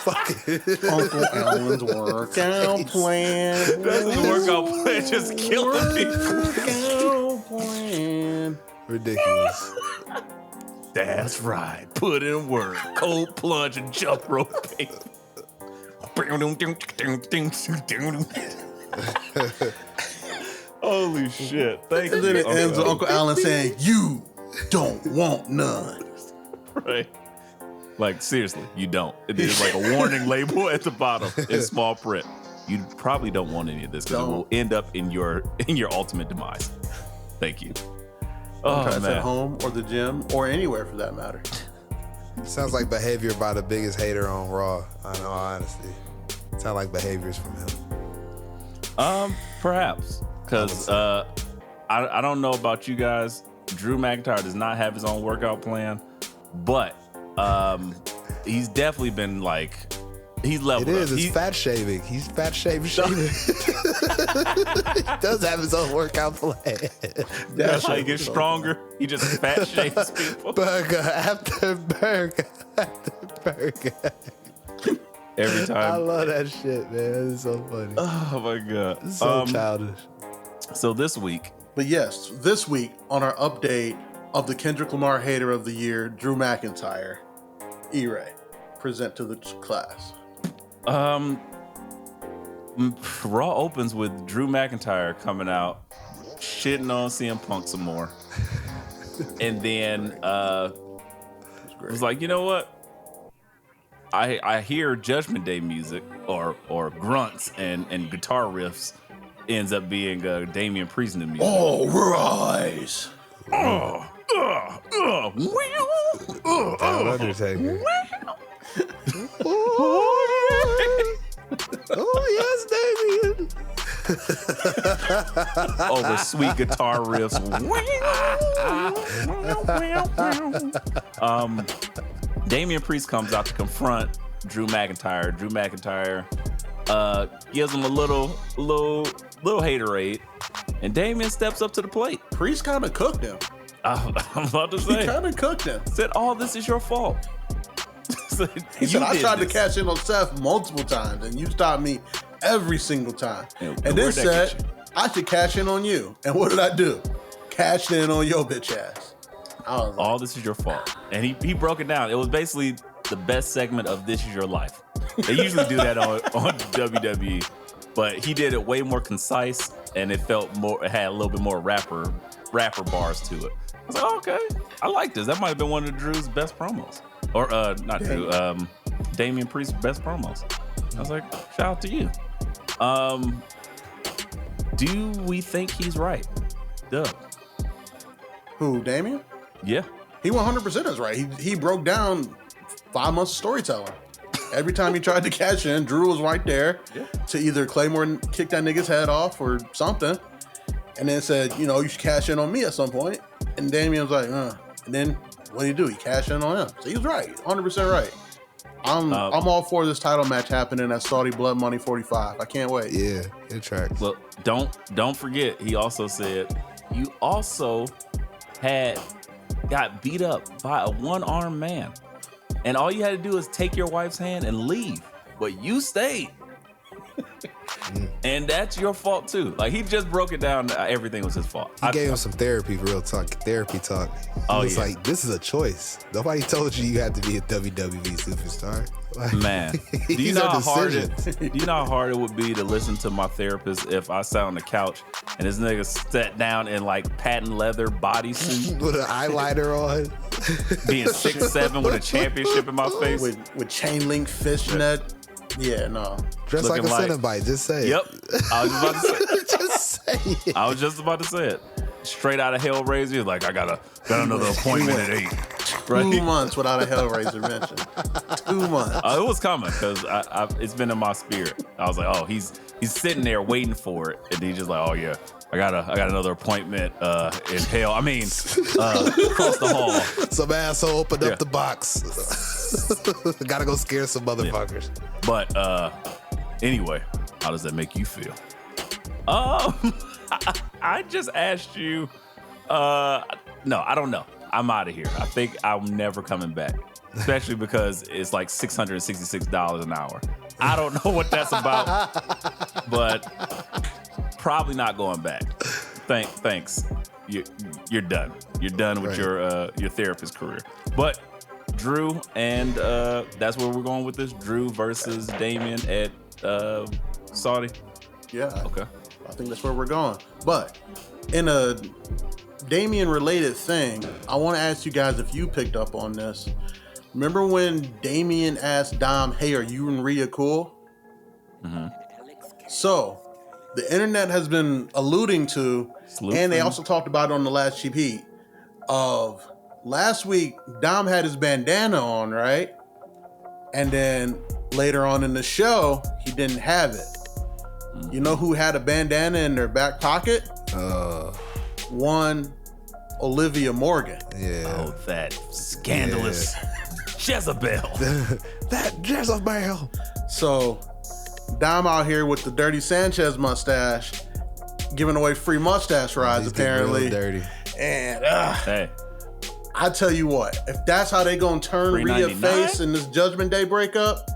fucking. Uncle Allan's workout plan. That's the workout plan, just killing people. Workout plan. Ridiculous. That's right. Put in work. Cold plunge and jump rope. Holy shit. Thank you. And then it ends with Uncle Allan saying, "You don't want none." Right. Like, seriously, you don't. There's like a warning label at the bottom in small print. You probably don't want any of this because it will end up in your ultimate demise. Thank you. Sometimes at home or the gym or anywhere for that matter. Sounds like behavior by the biggest hater on Raw. In all honesty, sound like behaviors from him. Perhaps because I don't know about you guys. Drew McIntyre does not have his own workout plan, but he's definitely been like he's leveled It is. up. It's fat shaving. He's fat shaving. He does have his own workout plan. That's how he gets stronger. He just fat shames people. Burger after burger after burger. Every time. I love that shit, man. It's so funny. Oh my god. It's so childish. So this week. But yes, this week on our update of the Kendrick Lamar Hater of the Year, Drew McIntyre, E-Ray, present to the class. Raw opens with Drew McIntyre coming out, shitting on CM Punk some more. And then it was like, you know what? I hear Judgment Day music or grunts and guitar riffs. Ends up being Damian Priest new music. All rise. Undertaker. Oh yes, Damian. Over sweet guitar riffs. Damian Priest comes out to confront Drew McIntyre. Drew McIntyre gives him a little haterade, and Damian steps up to the plate. Priest kind of cooked him. I'm about to say. He kind of cooked him. Said, "Oh, this is your fault." He said, "I tried to cash in on Seth multiple times, and you stopped me every single time." And then said, "I should cash in on you." And what did I do? Cashed in on your bitch ass. I was like, all this is your fault. And he broke it down. It was basically the best segment of This Is Your Life. They usually do that on WWE, but he did it way more concise, and it felt more. It had a little bit more rapper bars to it. I was like, oh, okay, I like this. That might have been one of Drew's best promos, or not Drew, Damian Priest's best promos. I was like, shout out to you. Do we think he's right, Dub? who, Damian? Yeah. He 100% is right. He broke down 5 months of storytelling. Every time he tried to cash in, Drew was right there to either Claymore kick that nigga's head off or something. And then said, you should cash in on me at some point. And Damian was like, And then what did he do? He cashed in on him. So he was right. 100% right. I'm all for this title match happening at Saudi Blood Money 45. I can't wait. Yeah, it tracks. Well, don't forget, he also said you also got beat up by a one-armed man. And all you had to do is take your wife's hand and leave. But you stayed. And that's your fault too. Like, he just broke it down. Everything was his fault. He gave him some therapy, real talk. Therapy talk. He was like, this is a choice. Nobody told you had to be a WWE superstar. Like, man, do you know how hard it would be to listen to my therapist if I sat on the couch and this nigga sat down in like patent leather bodysuit with an eyeliner on, being 6'7" with a championship in my face, with chain link fishnet. Yeah, no. Dressed like a Cenobite, just say it. Yep. I was about to say it. Just say it. I was just about to say it. Straight out of Hellraiser, like, I got another appointment at 8. Right? 2 months without a Hellraiser mention. 2 months. It was coming because it's been in my spirit. I was like, oh, he's sitting there waiting for it, and he's just like, oh yeah, I got another appointment in hell. I mean, across the hall. Some asshole opened up the box. Gotta go scare some motherfuckers. Yeah. But anyway, how does that make you feel? I just asked you. No, I don't know. I'm out of here. I think I'm never coming back, especially because it's like $666 an hour. I don't know what that's about, but probably not going back. Thanks. You're done. You're done with your therapist career. But Drew, and that's where we're going with this. Drew versus Damian at Saudi. Yeah. Okay. I think that's where we're going. But in a Damian related thing, I want to ask you guys if you picked up on this. Remember when Damian asked Dom, "Hey, are you and Rhea cool?" Mm-hmm. So the internet has been alluding to, and they also talked about it on the last Cheap Heat, of last week Dom had his bandana on, right? And then later on in the show, he didn't have it. You know who had a bandana in their back pocket? One Olivia Morgan. Yeah. Oh, that scandalous Jezebel. That Jezebel. So Dom out here with the Dirty Sanchez mustache, giving away free mustache rides, He's getting apparently. real dirty. And Hey, I tell you what, if that's how they gonna turn Rhea $3.99? face in this Judgment Day breakup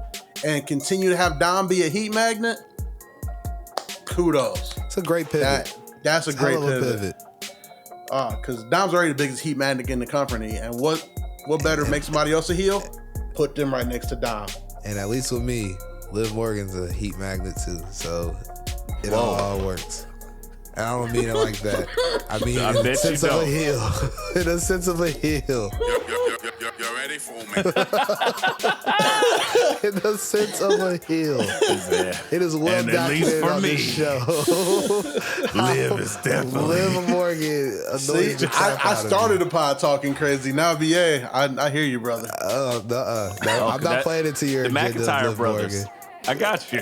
and continue to have Dom be a heat magnet, kudos. It's a great pivot. That's a great Hell of a pivot. Because Dom's already the biggest heat magnet in the company, and what better make somebody else a heel? Put them right next to Dom. And at least with me, Liv Morgan's a heat magnet too, so it all works. And I don't mean it like that. I mean I in the bet sense you of a don't. heel. In a sense of a heel. You're ready for me. In the sense of a heel. It is well And at least documented for on me, this show. Liv is definitely. Liv Morgan annoys See, the crap I out of me. started the pod talking crazy. Now, BA, I hear you, brother. No, I'm not playing into your The agenda, McIntyre Liv brothers. Morgan. I got you.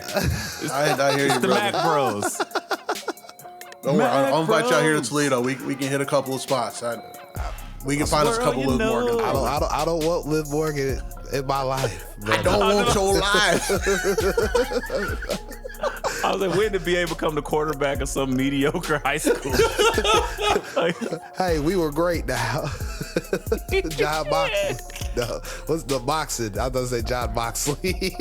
I hear you, The brother. Mac Bros. Don't worry, I'll invite y'all here to Bros. Toledo. We can hit a couple of spots. We can find us a couple you Liv know. Morgan. I don't want Liv Morgan in my life. I don't want your life. I was like, when to be able to become the quarterback of some mediocre high school? Like, Hey, we were great now. John Moxley. No, what's the boxing? I was gonna say John Moxley.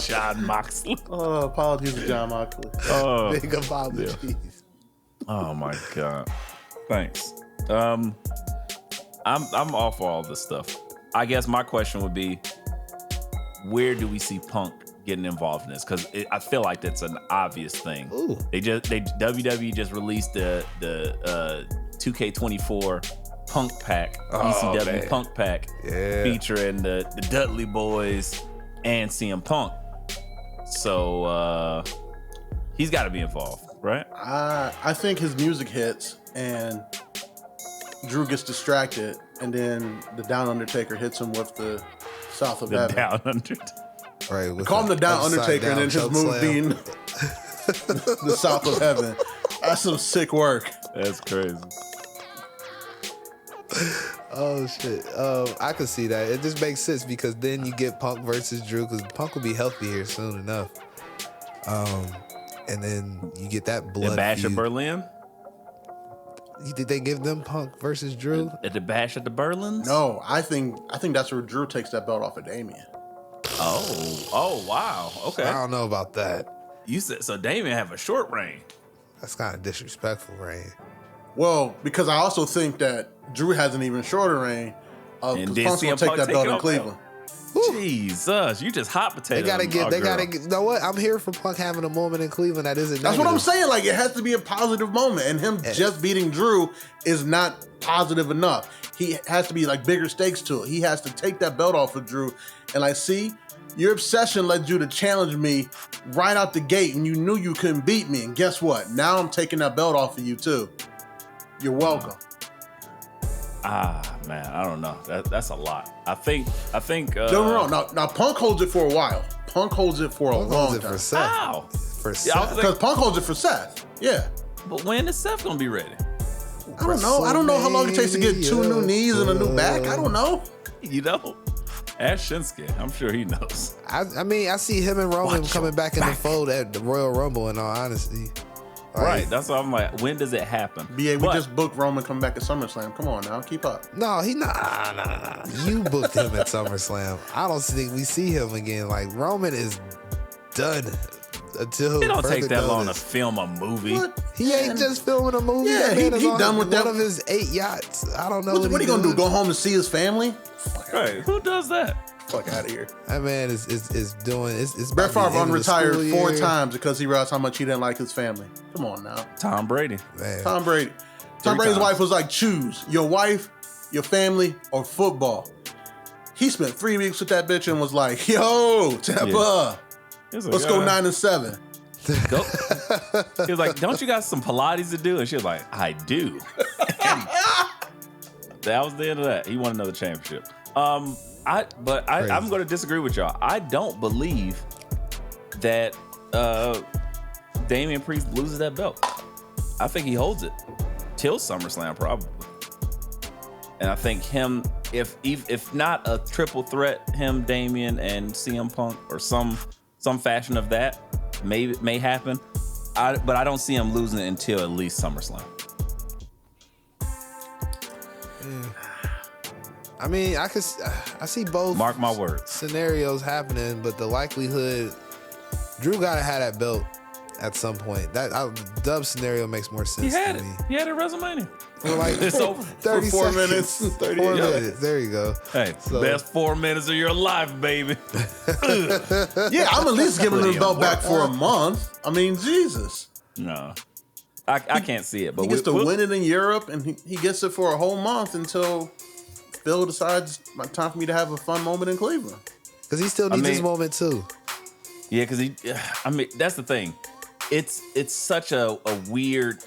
John Moxley. Oh, apologies to John Moxley. Oh, Big apologies. oh my God. Thanks. I'm off all this stuff. I guess my question would be, where do we see Punk getting involved in this? Because I feel like that's an obvious thing. Ooh. WWE just released the 2K24 Punk pack, ECW man. Punk pack, Yeah. featuring the Dudley Boys and CM Punk. So he's got to be involved, right? I think his music hits and Drew gets distracted, and then the Down Undertaker hits him with the South of The Heaven. Down Under. Right. with Call him the Down upside Undertaker, and then down his move chokeslam. being the South of Heaven. That's some sick work. That's crazy. Oh shit. I could see that. It just makes sense because then you get Punk versus Drew because Punk will be healthy here soon enough. And then you get that blood The Bash feud. of Berlin? Did they give them Punk versus Drew? At the Bash at the Berlins? No, I think that's where Drew takes that belt off of Damian. Oh, wow. Okay. I don't know about that. You said so. Damian have a short reign. That's kind of disrespectful, Rain. Well, because I also think that Drew has an even shorter reign. And Because then Punk's gonna CM take Punk that take belt it in off Cleveland. Jesus, you just hot potato. They gotta get. our They girl. gotta get. You know what? I'm here for Punk having a moment in Cleveland that isn't. That's what I'm negative. saying. Like, it has to be a positive moment, and him just beating Drew is not positive enough. He has to be like bigger stakes to it. He has to take that belt off of Drew, and like, see, your obsession led you to challenge me right out the gate, and you knew you couldn't beat me. And guess what? Now I'm taking that belt off of you too. You're welcome. Man, I don't know. That's a lot. I think. Don't get me wrong. Now Punk holds it for a while. Punk holds it for Punk a long holds it time. for Seth. How? For Yeah, I was Seth. Because Punk holds it for Seth. Yeah. But when is Seth gonna be ready? I don't know. I don't know how long it takes to get 2 new knees and a new back. I don't know. You know, ask Shinsuke. I'm sure he knows. I mean, I see him and Roman Watch coming your back in the back. fold at the Royal Rumble. In all honesty, Right. That's why I'm like, when does it happen? BA, we But- just booked Roman coming back at SummerSlam. Come on now, keep up. No, he not. Nah. You booked him at SummerSlam. I don't think we see him again. Like Roman is done until It don't further take that long to notice. film a movie. What? He ain't just filming a movie. Yeah, That man he is on done with one that. of his 8 yachts. I don't know What what are you gonna do? Go home and see his family? Fuck out Right? Who does that? of here. That man is doing. It's Brett about the Favre end of the unretired school 4 year. times because he realized how much he didn't like his family. Come on now. Tom Brady. Man. Tom Brady. Tom 3 Brady's times. wife was like, choose your wife, your family, or football. He spent 3 weeks with that bitch and was like, yo, Tampa, He's let's like, go 9-7. Go. He was like, don't you got some Pilates to do? And she was like, I do. That was the end of that. He won another championship. I'm going to disagree with y'all. I don't believe that Damian Priest loses that belt. I think he holds it till SummerSlam probably. And I think him, if not a triple threat, him, Damian, and CM Punk or some fashion of that may happen. But I don't see him losing it until at least SummerSlam. I mean, I see both. Mark my words. Scenarios happening, but the likelihood, Drew gotta have that belt at some point. That Dub scenario makes more sense He had to it. me. He had it at WrestleMania. For like It's over. 30 4 seconds. minutes, 30 4 yeah. minutes. There you go. Hey, So- best 4 minutes of your life, baby. Yeah, I'm at least giving him the belt back for a month. I mean, Jesus. No, I can't see it. But He gets to we'll- win it in Europe, and he gets it for a whole month until Phil decides it's time for me to have a fun moment in Cleveland. Because he still needs his moment too. Yeah, because that's the thing. It's such a weird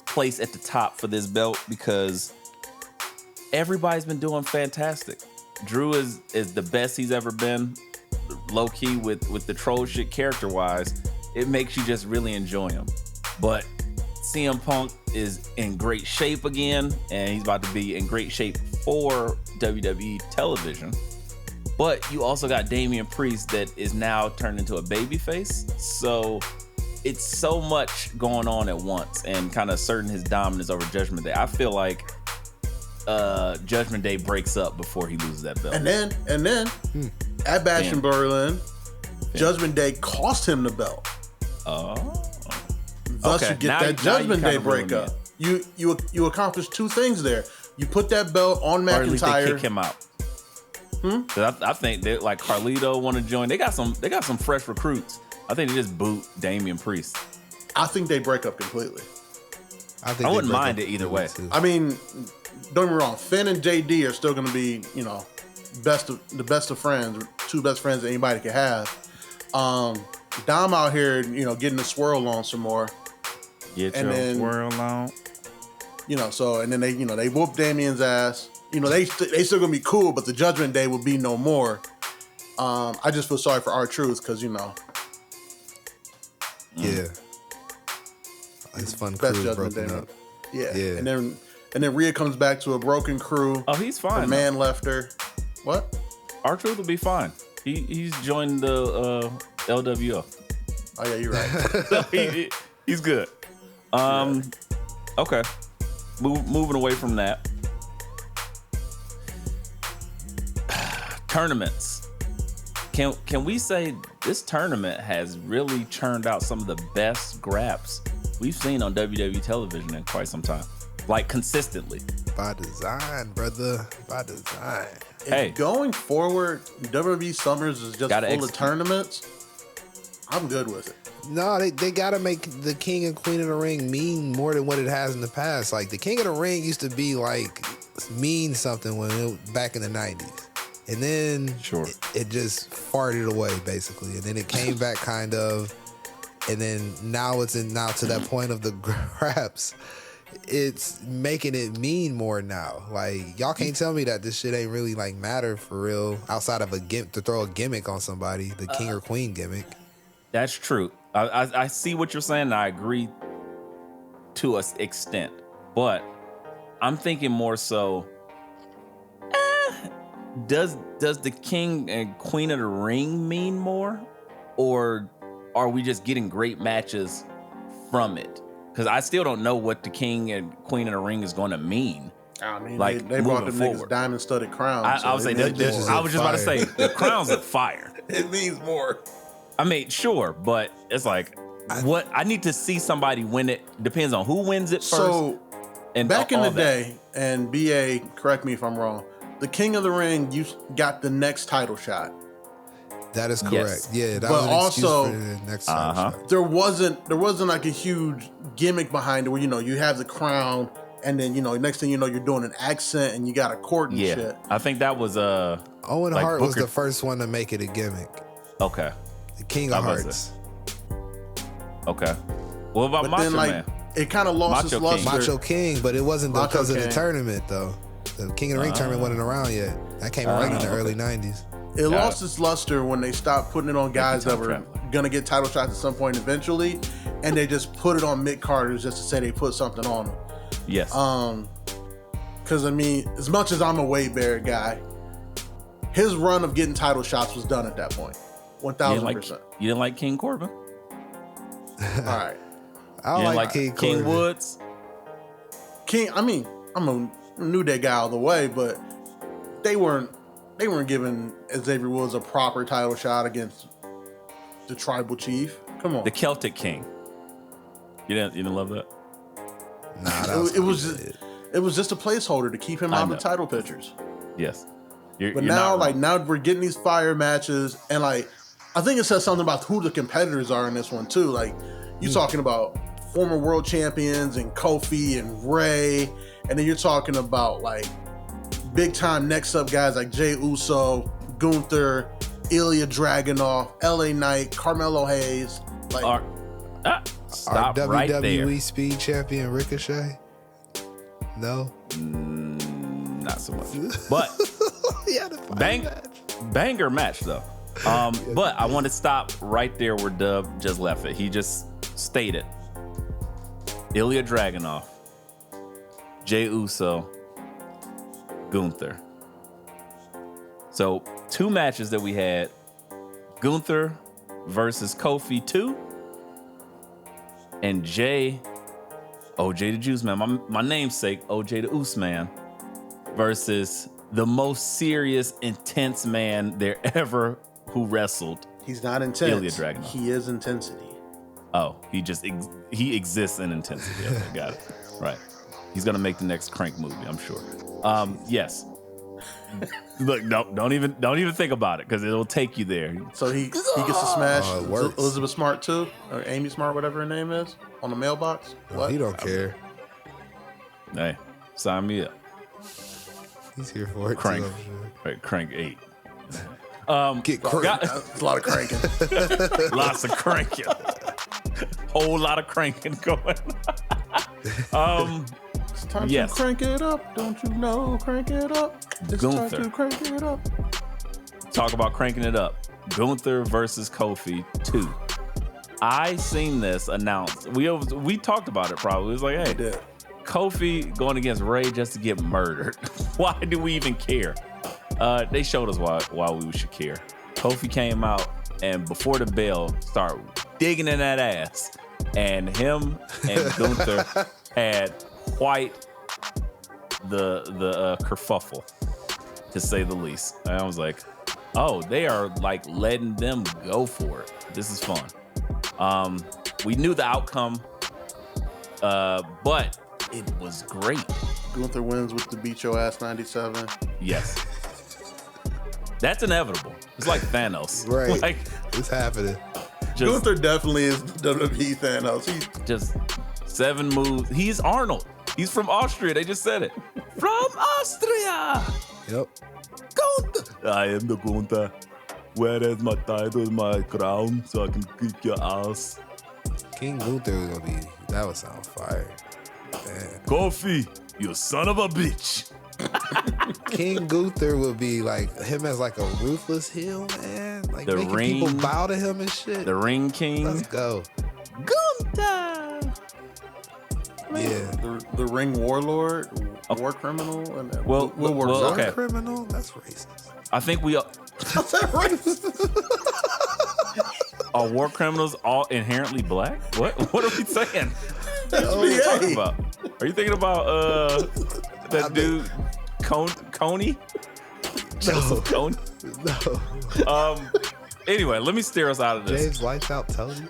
place at the top for this belt because everybody's been doing fantastic. Drew is the best he's ever been, low key with the troll shit character wise. It makes you just really enjoy him. But CM Punk is in great shape again, and he's about to be in great shape for WWE television. But you also got Damian Priest that is now turned into a babyface. So it's so much going on at once and kind of asserting his dominance over Judgment Day. I feel like Judgment Day breaks up before he loses that belt. And then at Bash in Berlin, Judgment Day cost him the belt. Oh. Thus, Okay, you get now that you Judgment Day kinda ruined breakup. You accomplish 2 things there. You put that belt on Or at least they McIntyre. kick him out. 'Cause I think they like Carlito want to join. They got some fresh recruits. I think they just boot Damian Priest. I think they break up completely. I I wouldn't mind it either way. I mean, don't get me wrong. Finn and JD are still going to be, the best of friends, 2 best friends that anybody could have. Dom out here, getting the swirl on some more. Get And your then- swirl on. So and then they whoop Damian's ass. They still gonna be cool, but the Judgment Day will be no more. I just feel sorry for R-Truth because Yeah. His fun best crew Judgment broken Day. up. Yeah. Yeah. And then Rhea comes back to a broken crew. Oh, he's The fine. man left her. What? R-Truth will be fine. He's joined the LWO. Oh yeah, you're right. He's good. Okay. Moving away from that. Tournaments. Can we say this tournament has really churned out some of the best graps we've seen on WWE television in quite some time? Like consistently. By design, brother. By design. Hey. If going forward, WWE Summers is just Gotta full of execute. tournaments, I'm good with it. No, they gotta make the King and Queen of the Ring mean more than what it has in the past. Like the King of the Ring used to be like mean something back in the 90s. And then Sure. it just farted away basically. And then it came back kind of, and then now it's now to that point of the graps. It's making it mean more now. Like y'all can't tell me that this shit ain't really like matter for real outside of to throw a gimmick on somebody, the King or Queen gimmick. That's true. I see what you're saying, and I agree to an extent. But I'm thinking more so, does the King and Queen of the Ring mean more? Or are we just getting great matches from it? Because I still don't know what the King and Queen of the Ring is going to mean. I mean, Like, they brought them moving niggas forward. diamond-studded crowns. I would say it means I was just about to say the crowns are fire. It means more. I mean, sure, but it's like, what I need to see somebody win it. Depends on who wins it first. So and back in all the that. day, and BA, correct me if I'm wrong, the King of the Ring, you got the next title shot. That is correct. Yes. Yeah, that But was an excuse also, for the next title shot. There wasn't like a huge gimmick behind it where, you know, you have the crown and then, you know, next thing you know, you're doing an accent and you got a court and shit. I think that was Owen like Hart was Booker- the first one to make it a gimmick. okay. The King of I was Hearts. Okay. What about But Macho then, like, Man? it kind of lost its Macho King. luster. Macho King, but it wasn't Macho because of the King. tournament, though. The King of the Ring tournament wasn't around yet. That came around in the early 90s. It lost its luster when they stopped putting it on guys that were gonna get title shots at some point eventually, and they just put it on mid carders just to say they put something on them. Yes. Because I mean, as much as I'm a Wade Barrett guy, his run of getting title shots was done at that point. 1000%. You didn't like King Corbin? All right, I You didn't like King King Corbin. Woods? King. I mean, I'm a New Day guy all the way, but they weren't giving Xavier Woods a proper title shot against the Tribal Chief. Come on, The Celtic King. You didn't love that? Nah, that it was just a placeholder to keep him I out of know. the title pictures. Yes. But now we're getting these fire matches, and like I think it says something about who the competitors are in this one too. Like you're talking about former world champions and Kofi and Ray, and then you're talking about like big time next up guys like Jey Uso, Gunther, Ilya Dragunov, LA Knight, Carmelo Hayes. Like Our stop WWE right there. Speed Champion Ricochet? No? Not so much. But Yeah, the fire match. banger match though. But I want to stop right there where Dub just left it. He just stated Ilya Dragunov, Jey Uso, Gunther. So 2 matches that we had: Gunther versus Kofi 2, and OJ the Juice Man, my namesake, OJ the Oos Man, versus the most serious, intense man there ever who wrestled. he's not intense. Ilya Dragunov. He is intensity. Oh, he exists in intensity. Okay, got it. Right. He's gonna make the next Crank movie, I'm sure. Yes. Look, don't even think about it because it'll take you there. So he gets to smash it works. Elizabeth Smart too, or Amy Smart, whatever her name is, on the mailbox. No, he don't care. Hey, sign me up. He's here for it. Crank. too, I'm sure. Right, Crank 8. Get cranked. That's a lot of cranking. Lots of cranking. Whole lot of cranking going. It's time Yes. to crank it up. Don't you know? Crank it up. It's Gunther. time to crank it up. Talk about cranking it up. Gunther versus Kofi 2. I seen this announced. We talked about it probably. It was like, hey, did. Kofi going against Ray just to get murdered. Why do we even care? They showed us why we should care. Kofi came out and before the bell started digging in that ass, and him and Gunther had quite the kerfuffle, to say the least. And I was like, oh, they are like letting them go for it. This is fun. We knew the outcome, but it was great. Gunther wins with the beat your ass 97. Yes. That's inevitable. It's like Thanos. Right. Like, It's happening. just, Gunther definitely is WWE Thanos. He's just 7 moves. He's Arnold. He's from Austria. They just said it. From Austria. Yep. Gunther. I am the Gunther. Where is my title, my crown, so I can kick your ass? King Gunther was gonna be. That would sound fire. Man. Kofi, you son of a bitch. King Gunther would be like him as like a ruthless heel, man. Like The making ring- people bow to him and shit. The Ring King. Let's go. Gunther. Yeah. the Ring Warlord, War Criminal, and Well, okay. Criminal? That's racist. I think we are. How's that racist? Are war criminals all inherently black? What are we saying? What are you talking about? Are you thinking about that dude Coney? Joseph Coney? No. Anyway, let me steer us out of this. James wipes out Tony.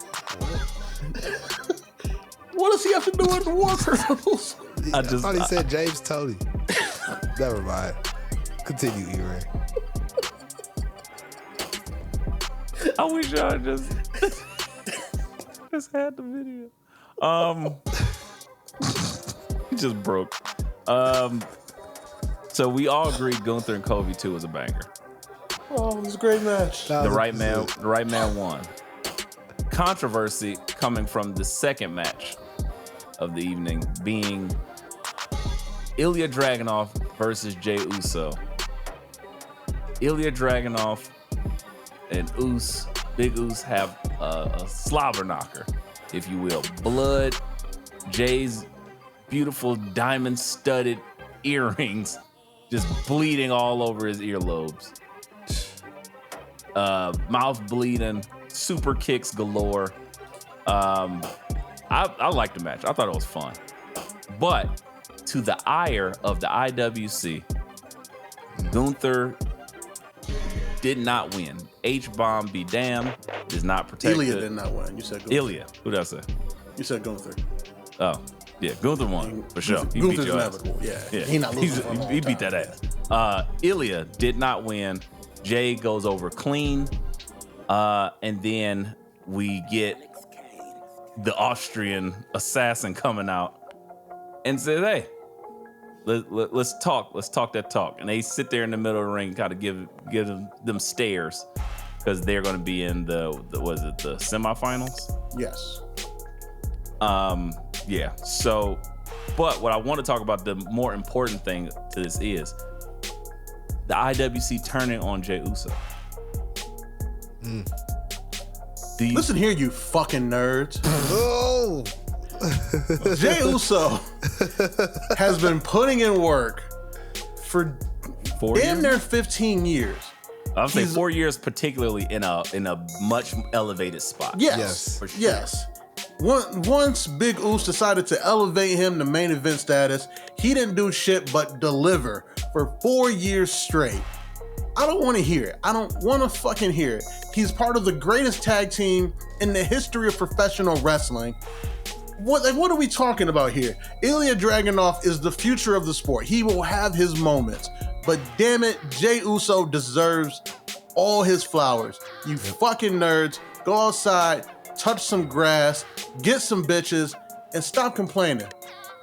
What does he have to do with the war criminals? I thought he said James Tony. Never mind. Continue, E-Ray. I wish y'all just had the video. It just broke. So we all agreed Gunther and Kobe 2 was a banger. Oh, it was a great match. The right man won. Controversy coming from the second match of the evening being Ilya Dragunov versus Jey Uso. Ilya Dragunov and Big Us have a slobber knocker, if you will. Blood, Jay's beautiful diamond-studded earrings just bleeding all over his earlobes. Mouth bleeding, super kicks galore. I liked the match. I thought it was fun. But to the ire of the IWC, Gunther did not win. H-bomb be damned, is not protected. Ilya did not win. You said Gunther. Ilya. Who did I say? You said Gunther. Oh, yeah. Gunther won for sure. He Gunther's beat your ass. inevitable. Yeah. He not losing for a long He beat time. that ass. Ilya did not win. Jay goes over clean. And then we get the Austrian assassin coming out and says, hey, let's talk. Let's talk that talk. And they sit there in the middle of the ring, kind of give them stares because they're going to be in the semifinals? Yes. Yeah. So, but what I want to talk about, the more important thing to this is the IWC turning on Jey Uso. Listen here, you fucking nerds. Oh! Jey Uso has been putting in work for 4 damn years? near 15 years. I would say He's- 4 years, particularly in a much elevated spot. Yes. For sure. Yes. Once Big Us decided to elevate him to main event status, he didn't do shit but deliver for 4 years straight. I don't want to hear it. I don't want to fucking hear it. He's part of the greatest tag team in the history of professional wrestling. What are we talking about here? Ilya Dragunov is the future of the sport. He will have his moments. But damn it, Jey Uso deserves all his flowers. You fucking nerds, go outside, touch some grass, get some bitches, and stop complaining.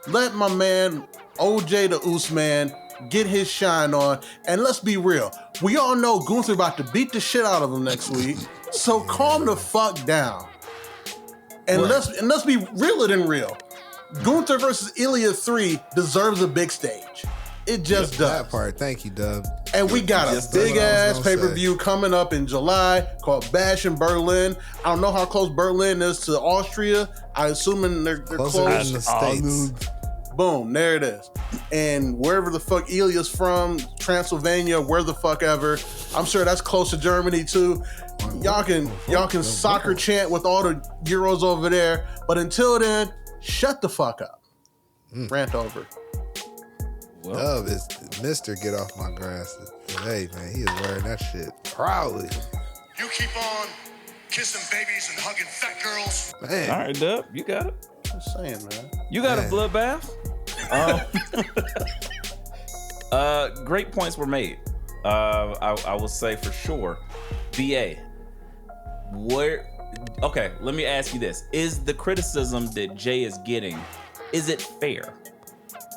Let my man, OJ the Usman, get his shine on. And let's be real. We all know Gunther about to beat the shit out of him next week. So calm the fuck down. And let's be realer than real. Gunther versus Ilya 3 deserves a big stage. It just does. That part. Thank you, Dub. And we got a That's big what I ass was gonna pay-per-view coming up in July called Bash in Berlin. I don't know how close Berlin is to Austria. I assuming they're Closer close. than the States. Boom, there it is. And wherever the fuck Ilya's from, Transylvania, where the fuck ever, I'm sure that's close to Germany too. Y'all can soccer chant with all the Euros over there. But until then, shut the fuck up. Rant over. Well, Dub is Mr. Get Off My Grass. Hey, man, he is wearing that shit proudly. You keep on kissing babies and hugging fat girls. Man. all right, Dub, you got it. Just saying, man. You got Man. a bloodbath. Great points were made. I will say for sure. BA, okay, let me ask you this. Is the criticism that Jay is getting, is it fair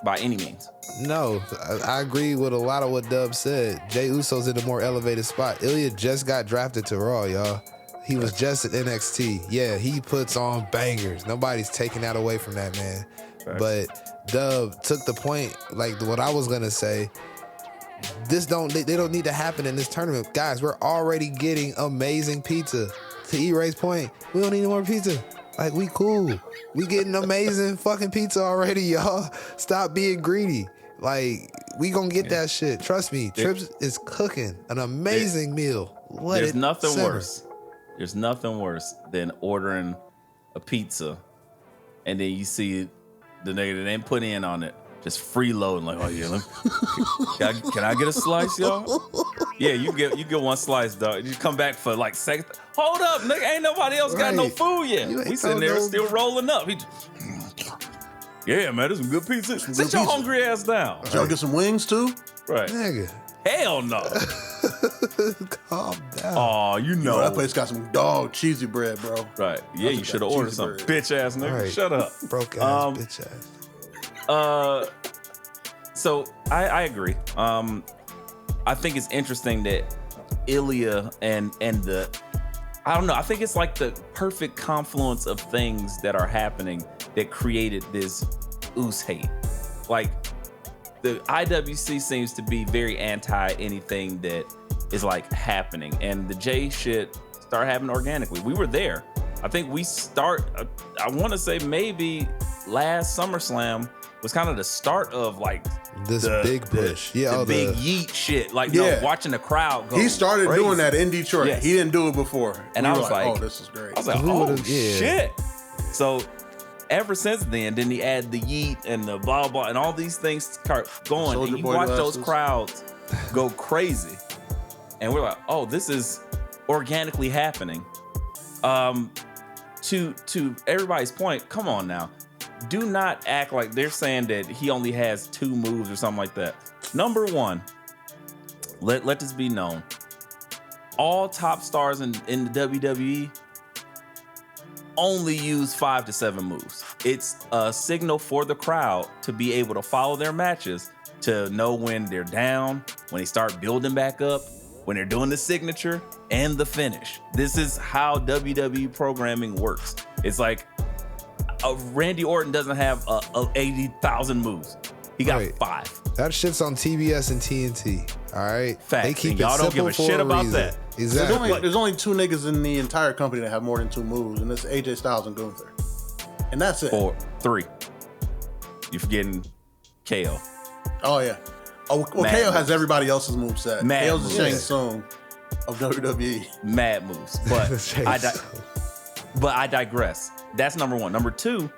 by any means? No, I agree with a lot of what Dub said. Jey Uso's in a more elevated spot. Ilya just got drafted to Raw, y'all. He was just at NXT. Yeah, he puts on bangers. Nobody's taking that away from that man. Right. But Dub took the point, like what I was gonna say. They don't need to happen in this tournament. Guys, we're already getting amazing pizza. To E-Ray's point, we don't need any more pizza. Like, we cool. We getting amazing fucking pizza already, y'all. Stop being greedy. Like, we gonna get that shit. Trust me. Trips is cooking an amazing meal. There's nothing worse. There's nothing worse than ordering a pizza and then you see the nigga that ain't put in on it just freeloading like, oh yeah, can I get a slice, y'all? Yeah, you get one slice, dog. You come back for like second. Hold up, nigga. Ain't nobody else got no Right. food yet. You ain't We sitting there told no- still rolling up. Yeah, man, there's some good pizza. Sit your pizza. hungry ass down. Y'all get some wings too? Right. Nigga, Hell no. calm down. Oh, you know. That place got some dog cheesy bread, bro. Right. Yeah, you That's should have got ordered cheesy some bread. bitch ass nigga. Right. Shut up. Broke ass bitch ass. So I agree. I think it's interesting that Ilya and the I don't know. I think it's like the perfect confluence of things that are happening that created this Uso hate. Like the IWC seems to be very anti anything that is like happening, and the J shit started happening organically. We were there. I think we I want to say maybe last SummerSlam was kind of the start of like This big push. the big yeet shit. Like, Yeah. watching the crowd go. He started crazy. doing that in Detroit. Yes. He didn't do it before. And We I were was like, oh, this is great. I was like, We oh would've- yeah. shit. So ever since then he add the yeet and the blah blah and all these things start going. Soulja And you Boy watch those glasses. crowds go crazy, and we're like, oh, this is organically happening. To everybody's point, come on now. Do not act like they're saying that he only has 2 moves or something like that. Number one, let this be known. All top stars in the WWE only use 5 to 7 moves. It's a signal for the crowd to be able to follow their matches, to know when they're down, when they start building back up, when they're doing the signature and the finish. This is how WWE programming works. It's like Randy Orton doesn't have 80,000 moves. He got Right. 5. That shit's on TBS and TNT. All right, Facts. They keep And it y'all don't simple give a for shit about reason. that. Exactly. There's only 2 niggas in the entire company that have more than 2 moves, and it's AJ Styles and Gunther. And that's it. 4, 3. You're forgetting KO. Oh, yeah. Oh, well, Mad KO moves. has everybody else's moveset. Mad KO's the Shang moves. Tsung of WWE. Mad moves. But I digress. That's number one. Number two,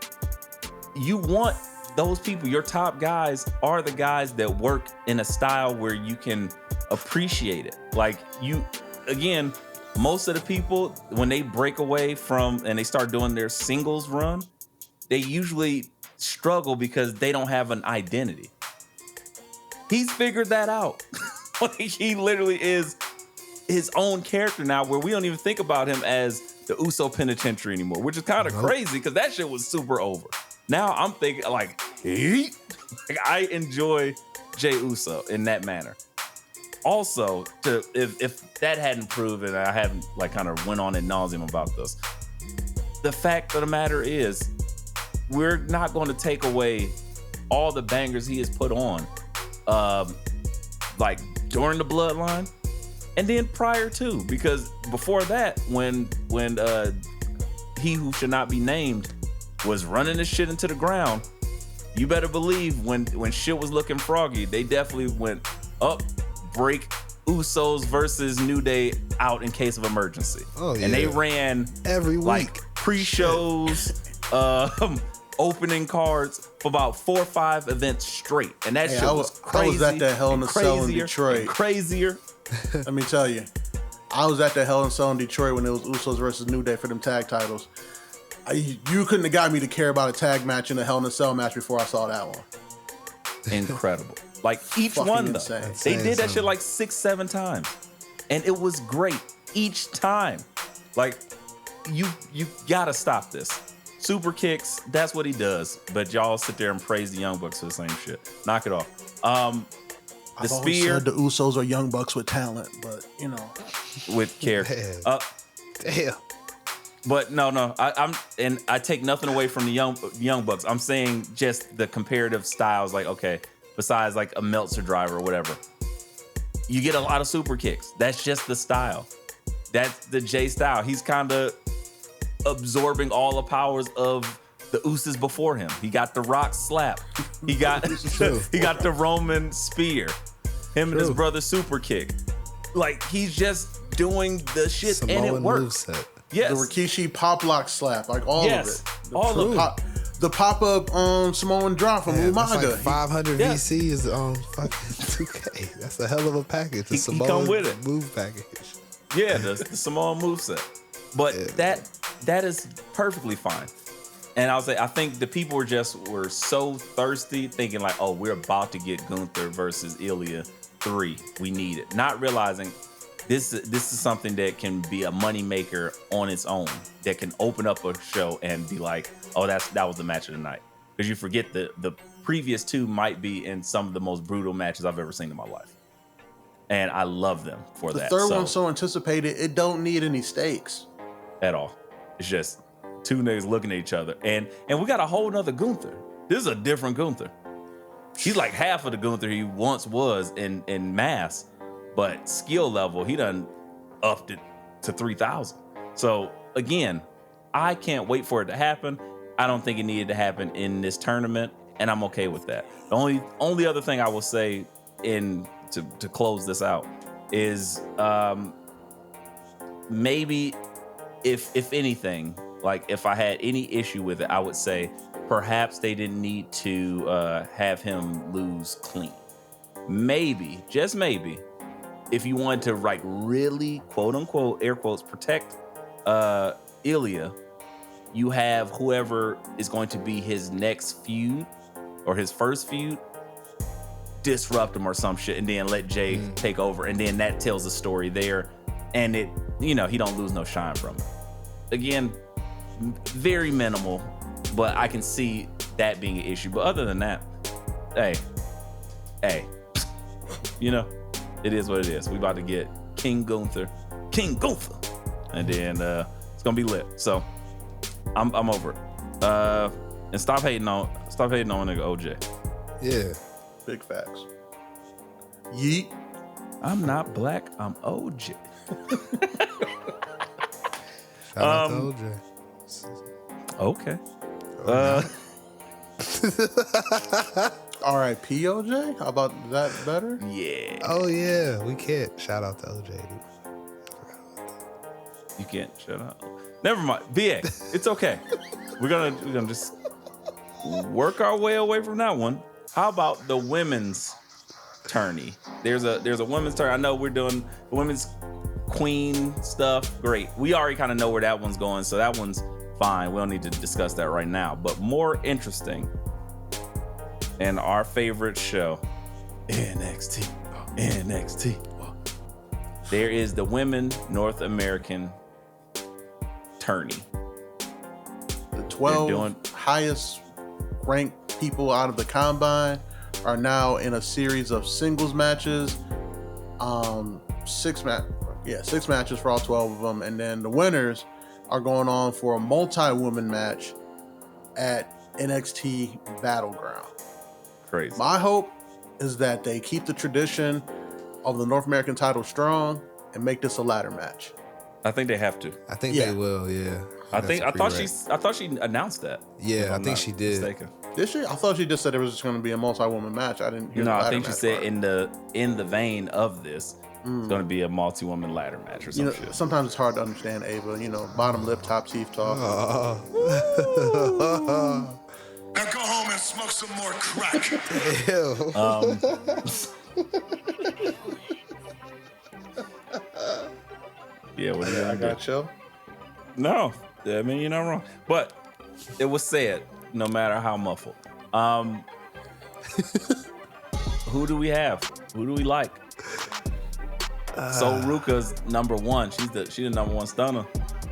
you want those people, your top guys are the guys that work in a style where you can appreciate it. Like again, most of the people, when they break away from and they start doing their singles run, they usually struggle because they don't have an identity. He's figured that out. Like, he literally is his own character now, where we don't even think about him as the Uso Penitentiary anymore, which is kind of crazy because that shit was super over. Now I'm thinking like I enjoy Jey Uso in that manner. Also, if that hadn't proven, I haven't like kind of went on ad nauseum about this. The fact of the matter is, we're not going to take away all the bangers he has put on, like during the Bloodline, and then prior to, because before that, when he who should not be named was running this shit into the ground, you better believe when shit was looking froggy, they definitely went up, break Usos versus New Day out in case of emergency. Oh, And they yeah. ran Every week. like pre-shows, opening cards for about 4 or 5 events straight, and that shit was crazy. I was at that Hell in a and Cell in crazier Detroit. and crazier. Let me tell you, I was at the Hell in a Cell in Detroit when it was Usos versus New Day for them tag titles. You couldn't have got me to care about a tag match and a Hell in a Cell match before I saw that one. Incredible. Like each Fucking one though, insane. they did that Insane. shit like 6-7 times, and it was great each time. Like you gotta stop this. Super kicks, that's what he does. But y'all sit there and praise the Young Bucks for the same shit. Knock it off. The I've always spear said the Usos are young bucks with talent, but you know, with character. Damn. But no, I take nothing away from the young Bucks. I'm saying just the comparative styles. Like, okay, besides like a Meltzer driver or whatever, you get a lot of super kicks. That's just the style. That's the Jay style. He's kind of absorbing all the powers of the Usos before him. He got the Rock slap. He got he got the Roman spear. Him and his brother super kick. Like, he's just doing the shit and it Samoan works. moveset. Yes. the Rikishi pop lock slap, like all Yes, of it. all of it. the pop-up Samoan drop from That's Umaga. like 500 Yeah. VCs on fucking 2K. That's a hell of a package. The He Samoan come with it. move package. Yeah, the Samoan moveset. But that is perfectly fine. And I think the people were so thirsty, thinking like, oh, we're about to get Gunther versus Ilya 3. We need it. Not realizing this is something that can be a moneymaker on its own, that can open up a show and be like, oh, that was the match of the night. Because you forget the previous two might be in some of the most brutal matches I've ever seen in my life. And I love them for that. The third one's so anticipated, it don't need any stakes. At all. It's just two niggas looking at each other. And we got a whole nother Gunther. This is a different Gunther. He's like half of the Gunther he once was in mass, but skill level, he done upped it to 3,000. So again, I can't wait for it to happen. I don't think it needed to happen in this tournament, and I'm okay with that. The only other thing I will say to close this out is maybe if anything, like if I had any issue with it, I would say perhaps they didn't need to have him lose clean. Maybe, just maybe, if you wanted to like really quote unquote air quotes protect Ilya, you have whoever is going to be his next feud or his first feud disrupt him or some shit, and then let Jay take over, and then that tells the story there, and it, he don't lose no shine from it. Again, very minimal, but I can see that being an issue. But other than that, hey, it is what it is. We about to get King Gunther, and then it's gonna be lit. So I'm over it. And stop hating on nigga OJ. Yeah. Big facts. Yeet. I'm not black. I'm OJ. Shout out to OJ. Okay. R.I.P. OJ? How about that better? Yeah. Oh yeah, we can't shout out to OJ, dude. You can't shut up. Never mind. BA. It's okay. We're gonna just work our way away from that one. How about the women's tourney? There's a women's tourney. I know we're doing the women's queen stuff. Great. We already kind of know where that one's going, so that one's fine. We don't need to discuss that right now. But more interesting, and our favorite show, NXT. There is the Women North American tourney. The 12 highest ranked people out of the combine are now in a series of singles matches. Six matches for all 12 of them, and then the winners are going on for a multi-woman match at NXT Battleground. Crazy. My hope is that they keep the tradition of the North American title strong and make this a ladder match. I think they have to. I think Yeah. they will, yeah. I thought she announced that. Yeah, I think she did. Mistaken. Did she? I thought she just said it was just going to be a multi-woman match. I didn't hear No, the I ladder think she match said part. in the vein of this, it's going to be a multi-woman ladder match or some shit. Sometimes it's hard to understand Ava. Bottom lip, top teeth talk. Now go home and smoke some more crack. Yeah, what I got you. No, I mean you're not wrong, but it was said. No matter how muffled. Who do we have? Who do we like? So Ruka's number one. She's the number one stunner.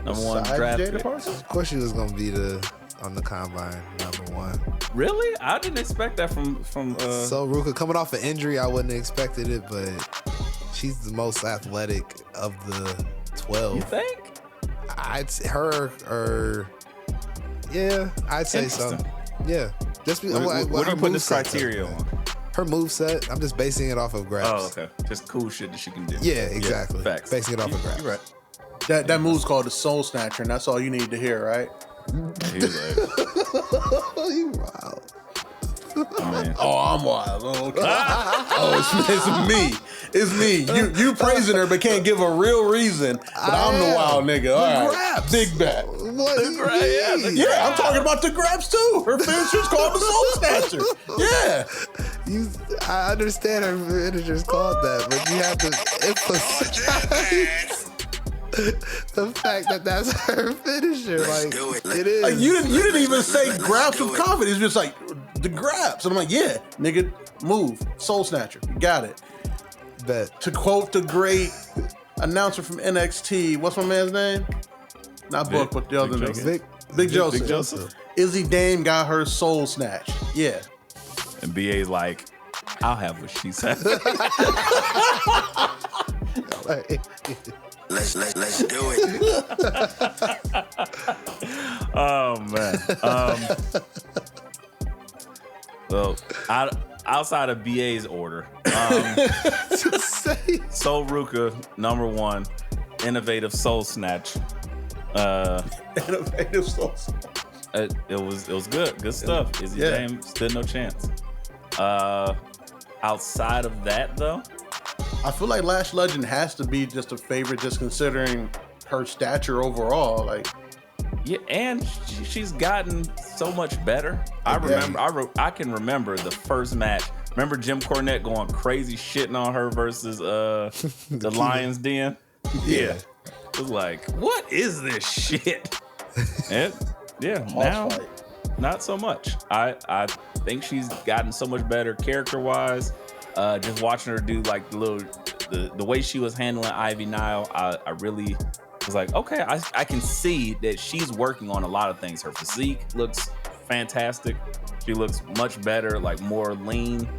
Number one draft pick. Of course, she was gonna be on the combine number one. Really? I didn't expect that from. So Ruka coming off an injury, I wouldn't have expected it, but she's the most athletic of the 12. You think? I'd say her or yeah, I'd say so. Yeah, just What do you put this criteria on? Her moveset. I'm just basing it off of grabs. Oh, okay. Just cool shit that she can do. Yeah, exactly. Facts. Basing it off of grabs. You're right. That move's called the Soul Snatcher, and that's all you need to hear, right? He was like, You wild. I mean, Oh, I'm wild. Oh, okay. It's me. It's me. You praising her, but can't give a real reason. But I'm the wild nigga. All right. Graps. Big bet. What do you mean? Yeah, I'm talking about the grabs too. Her finisher's called the Soul Snatcher. Yeah. I understand her finisher's called that, but you have to emphasize the fact that that's her finisher. Like, it is. Like, you didn't even say grabs with confidence. Just like the grabs. And I'm like, yeah, nigga, move. Soul Snatcher. You got it. Bet. To quote the great announcer from NXT, what's my man's name? Not Book, but the other nigga. Big Joseph. Big Joseph. Izzy Dame got her soul snatched. Yeah. And BA's like, I'll have what she said. Let's do it. Oh man. Well, outside of BA's order, Soul Ruka, #1, innovative soul snatch. Innovative soul snatch. It was good stuff. Izzy Dame stood no chance. Outside of that though, I feel like Lash Legend has to be just a favorite, just considering her stature overall. Like, yeah, and she's gotten so much better. I can remember the first match. Remember Jim Cornette going crazy shitting on her versus the Lions Den? Yeah. It was like, what is this shit? And now not so much. I think she's gotten so much better character-wise. Just watching her do like the way she was handling Ivy Nile, I really was like, okay, I can see that she's working on a lot of things. Her physique looks fantastic. She looks much better, like more lean.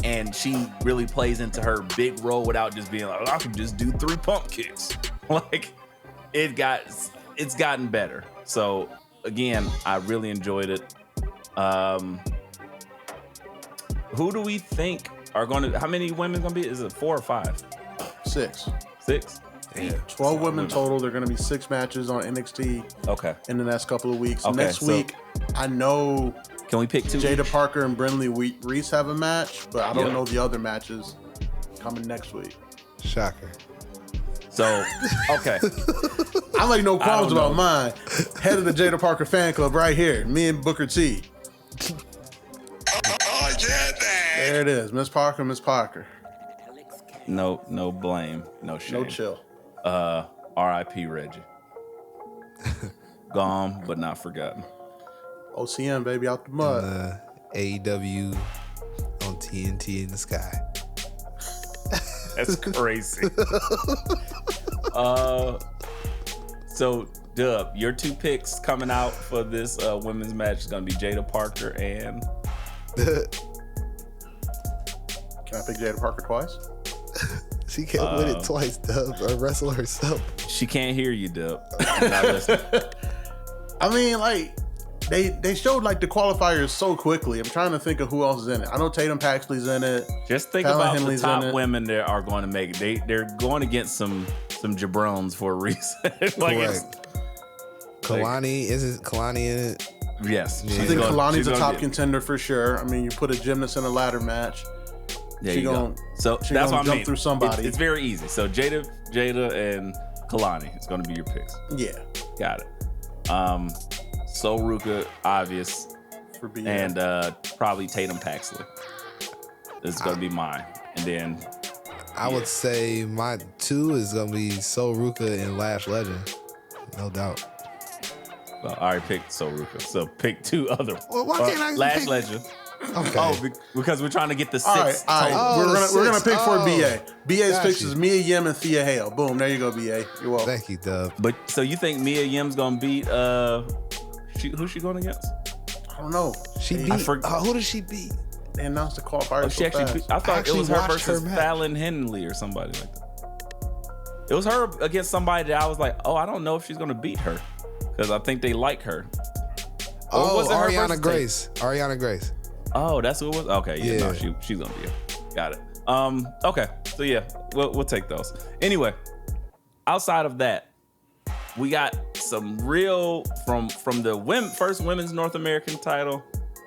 And she really plays into her big role without just being like, oh, I can just do 3 pump kicks. Like, it's gotten better. So again, I really enjoyed it. Who do we think are going to? How many women going to be? Is it 4 or 5? 6. 6. Yeah. 12 women total. There are going to be 6 matches on NXT. Okay. In the next couple of weeks. Okay, Next week, I know. Can we pick 2? Jada Parker and Brindley Reese have a match, but I don't know the other matches coming next week. Shocker. So, okay. I like no qualms about mine. Head of the Jada Parker fan club right here. Me and Booker T. Oh, yeah, man. There it is. Miss Parker, Miss Parker. No blame. No shame. No chill. R.I.P. Reggie. Gone, but not forgotten. OCM, baby, out the mud. AEW on TNT in the sky. That's crazy. So, Dub, your 2 picks coming out for this women's match is going to be Jada Parker and... Can I pick Jada Parker twice? She can't win it twice, Dub, or wrestle herself. She can't hear you, Dub. I mean, like, they showed like the qualifiers so quickly. I'm trying to think of who else is in it. I know Tatum Paxley's in it. Just think Fallon about Henley's the top women that are going to make it. They're going against some jabrones for a reason. Like, correct. Kalani, isn't Kalani in it? Yes. I think Kalani's a top contender for sure. I mean, you put a gymnast in a ladder match. There you go. So that's what I mean. Through somebody. It's very easy. So Jada and Kalani is going to be your picks. Yeah. Got it. Soul Ruka, obvious. For BA. And probably Tatum Paxley. This is going to be mine. And then... I would say my 2 is going to be Soul Ruka and Lash Legend. No doubt. Well, I already picked Soul Ruka. So pick 2 other. Well, why can't I Lash pick... Legend. Okay. Oh, because we're trying to get the 6. All right. Oh, we're gonna pick for BA. BA's Got picks you. is Mia Yim and Thea Hale. Boom, there you go, BA. You're welcome. Thank you, Dub. But so you think Mia Yim's gonna beat who's she going against? I don't know. She beat. Who did she beat? They announced the qualifiers. She actually beat, I thought it was her versus Fallon Henley or somebody like that. It was her against somebody that I was like, oh, I don't know if she's gonna beat her because I think they like her. Or was it Ariana Grace? Ariana Grace. Oh, that's who it was? Okay, yeah. No, she's gonna be it. Got it. Okay. So yeah, we'll take those. Anyway, outside of that, we got some real from the first women's North American title.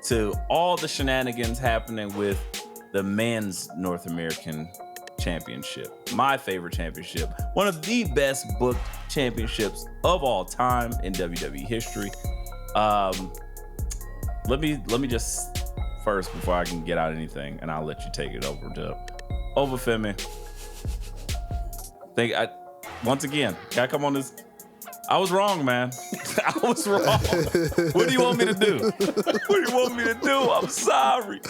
to all the shenanigans happening with the men's North American Championship. My favorite championship. One of the best booked championships of all time in WWE history. Let me just first, before I can get out anything, and I'll let you take it over to Femi. Once again, can I come on this? I was wrong, man. I was wrong. What do you want me to do? What do you want me to do? I'm sorry.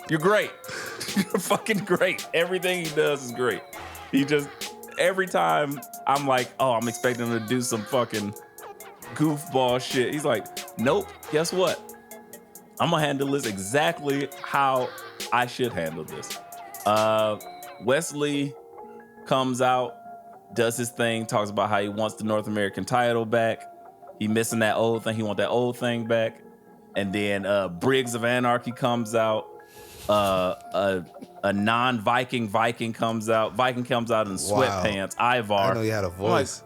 You're great. You're fucking great. Everything he does is great. He just, every time I'm like, oh, I'm expecting him to do some fucking goofball shit. He's like, nope, guess what? I'm gonna handle this exactly how I should handle this. Wesley comes out, does his thing, talks about how he wants the North American title back. He missing that old thing. He want that old thing back. And then Briggs of Anarchy comes out. A non-Viking comes out. Viking comes out in sweatpants. Ivar. I know you had a voice.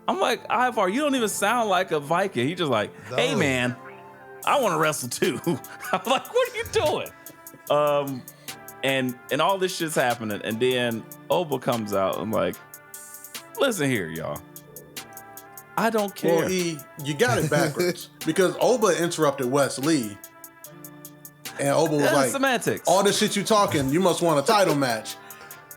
I'm like, Ivar, you don't even sound like a Viking. He just like, hey man, I want to wrestle too. I'm like, what are you doing? And all this shit's happening, and then Oba comes out. I'm like, listen here, y'all. I don't care. Well, you got it backwards because Oba interrupted Wes Lee, and Oba was like, semantics. All this shit you talking, you must want a title match.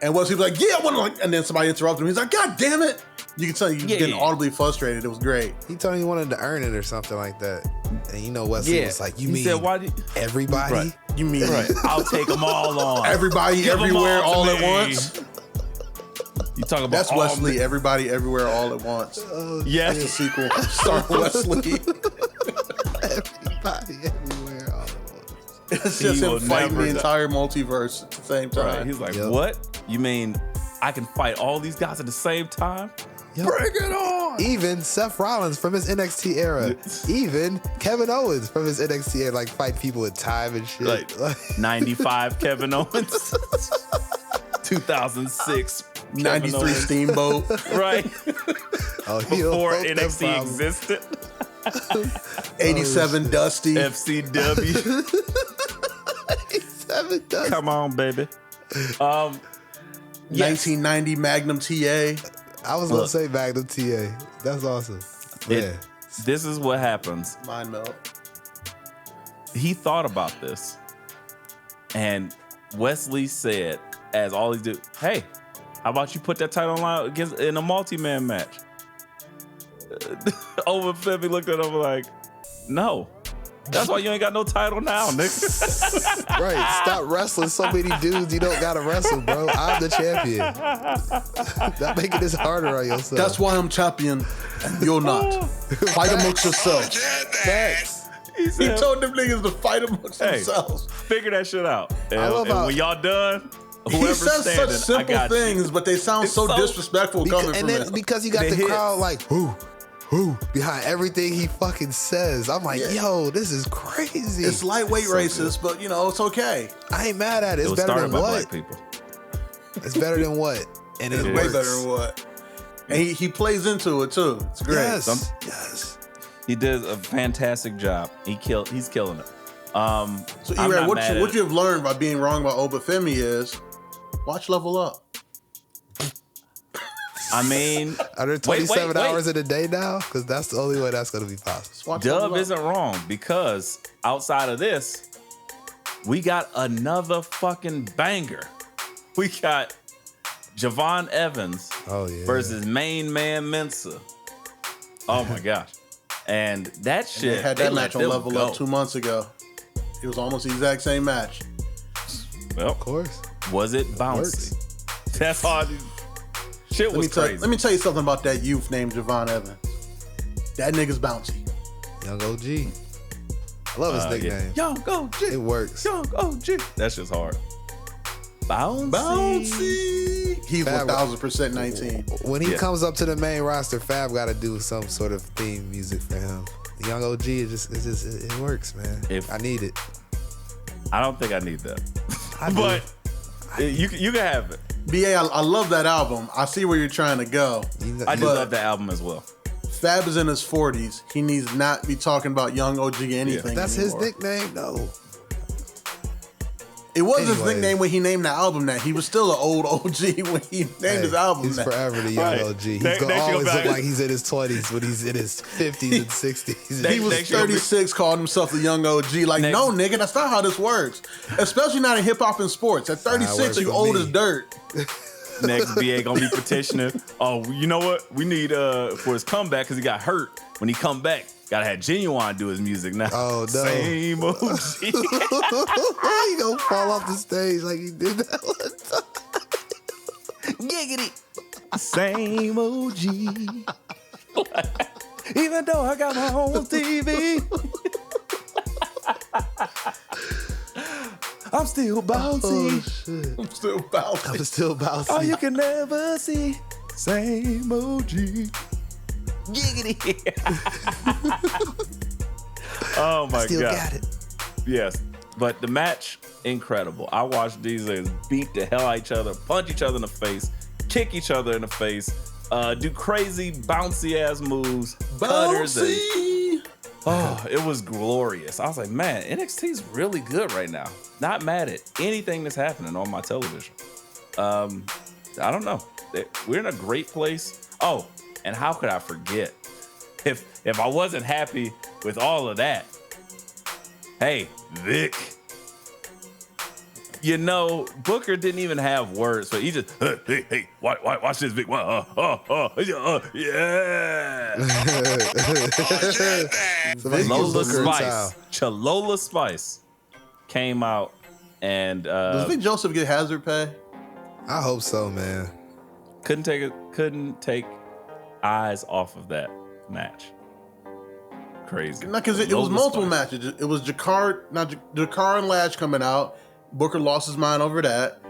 And Wes Lee was like, yeah, I want to. Like, and then somebody interrupted him. He's like, God damn it! You can tell he was getting audibly frustrated. It was great. He told me he wanted to earn it or something like that. And you know Wesley was like, you he mean said, why everybody? Right. You mean I'll take them all on. Everybody, Give everywhere, all to at me. once? You talking about That's Wesley, everybody, everywhere, all at once. Yes. That's the sequel. Starring Wesley. Everybody, everywhere, all at once. It's just him fighting the entire multiverse at the same time. Right. He's like, what? You mean I can fight all these guys at the same time? Yep. Bring it on! Even Seth Rollins from his NXT era. Even Kevin Owens from his NXT era, like fight people with time and shit. Like 95 Kevin Owens. 2006 93 Owens. Steamboat. Right. Before hope that NXT problem. existed. 87 Dusty. FCW. 87 Dusty. Come on, baby. 1990 Magnum TA. I was gonna say Magnum TA. That's awesome. This is what happens. Mind melt. He thought about this, and Wesley said, as all he do, hey, how about you put that title line against in a multi-man match? Over Femi looked at him like, no. That's why you ain't got no title now, nigga. Right. Stop wrestling so many dudes you don't gotta wrestle, bro. I'm the champion. Stop making this harder on yourself. That's why I'm champion and you're not. Fight amongst yourselves. Facts. He told them niggas to fight amongst themselves. Figure that shit out. And, I love how when y'all done, He whoever's says such standing, I simple got things, you. but they sound so disrespectful coming from him. Because you got The the crowd hits. like, who, behind everything he fucking says. I'm like, yo, this is crazy. It's lightweight So racist, but you know, it's okay. I ain't mad at it. It It's was better started than by what? black people. It's better than what? And it It Way works. better than what. And he plays into it too. It's great. Yes. Yes. He did a fantastic job. He's killing it. So, I'm E-Ray, not mad at what it. you have learned by being wrong about Obafemi is watch Level Up. I mean, Are there 27 hours in a day now? Because that's the only way that's going to be possible. Just watch Dub Level Up. isn't wrong because outside of this, we got another fucking banger. We got Javon Evans versus Main Man Mensah. Oh my gosh. And that shit. They had that match on let them Level go. Up 2 months ago. It was almost the exact same match. Well, Of course. was it bouncy? That's all. Shit was crazy. Let me tell you something about that youth named Javon Evans. That nigga's bouncy. Young OG. I love his nickname. Young OG. It works. Young OG. That's just hard. Bouncy. He's Fab- 1000% 19. When he comes up to the main roster, Fab got to do some sort of theme music for him. The Young OG, it works, man. I need it. I don't think I need that. I do. But you can have it. BA, I love that album. I see where you're trying to go. I do love that album as well. Fab is in his 40s. He needs not be talking about young OG anything. That's anymore. his nickname? No. It was his Anyways. nickname when he named the album that. He was still an old OG when he named his album He's that. forever the young Right. OG. He's Next going to you go always look back- like he's in his 20s when he's in his 50s and 60s. He was Next you go 36, calling himself the young OG. Like, Next- no, nigga, that's not how this works. Especially not in hip hop and sports. At 36, works you for old me. as dirt. Next, BA gonna be petitioning. Oh, you know what? We need for his comeback because he got hurt. When he come back, gotta have Genuine do his music now. Oh, no. Same OG. He gonna fall off the stage like he did that one time. Giggity. Same OG. Even though I got my own TV, I'm still bouncy. Oh, shit. I'm still bouncing. I'm still bouncing. Oh, you can never see. Same OG. Giggity. Oh my Still god. got it. Yes. But the match, incredible. I watched these guys beat the hell out of each other, punch each other in the face, kick each other in the face, do crazy bouncy ass moves, cutters, and Bouncy. oh, it was glorious. I was like, man, NXT's really good right now. Not mad at anything that's happening on my television. I don't know. We're in a great place. Oh, and how could I forget? If I wasn't happy with all of that, hey, Vic. You know, Booker didn't even have words, but he just, hey, watch this, Vic. Yeah. Somebody Lola give Booker a Spice, towel. Chalola Spice came out and Does Vic Joseph get hazard pay? I hope so, man. couldn't take eyes off of that match. Crazy. No, because it was Lola multiple Spice. matches. It was Jakar and Lash coming out. Booker lost his mind over that.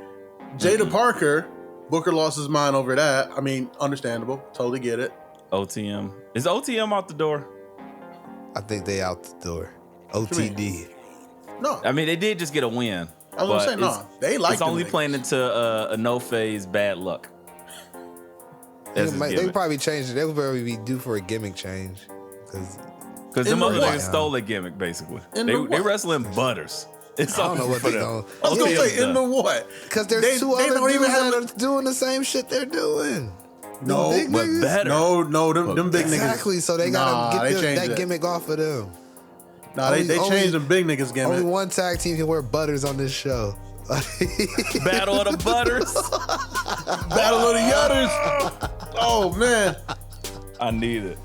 Jada Parker, Booker lost his mind over that. I mean, understandable. Totally get it. OTM. Is OTM out the door? I think they out the door. you mean? OTD. No. I mean, they did just get a win. I was gonna say, no. They like It's them only niggas. playing into a no phase bad luck. That's his They gimmick. would probably change it. They would probably be due for a gimmick change. Because In them the other what? niggas stole their gimmick, basically. In They the what? wrestling butters. It's I don't know over what for they them. gonna- I was gonna OTM's say, in the done. what? Because there's They- two they other don't dudes even have that are doing the same shit they're doing. No, Them big but niggas? better. No, them big niggas. Exactly. So they gotta Nah, get they changed that it. gimmick off of them. Nah, they Only- changed the big niggas gimmick. Only one tag team can wear butters on this show. Battle of the Butters. Battle of the Yutters. Oh man, I need it.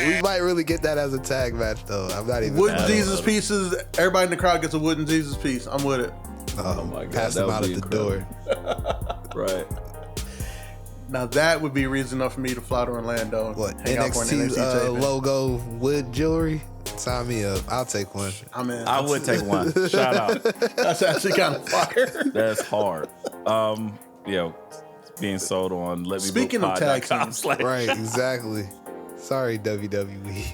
We might really get that as a tag match, though. I'm not even. wooden mad. Jesus pieces. Everybody in the crowd gets a wooden Jesus piece. I'm with it. Oh my God, Pass that them would out be at the door. Right. Now that would be reason enough for me to fly to Orlando. And What hang out for an NXT taping. logo wood jewelry? Sign me up. I'll take one. I'm in. I would take one. Shout out. That's actually kind of fire. That's hard. Being sold on Speaking of tag teams, Right, exactly. Sorry, WWE.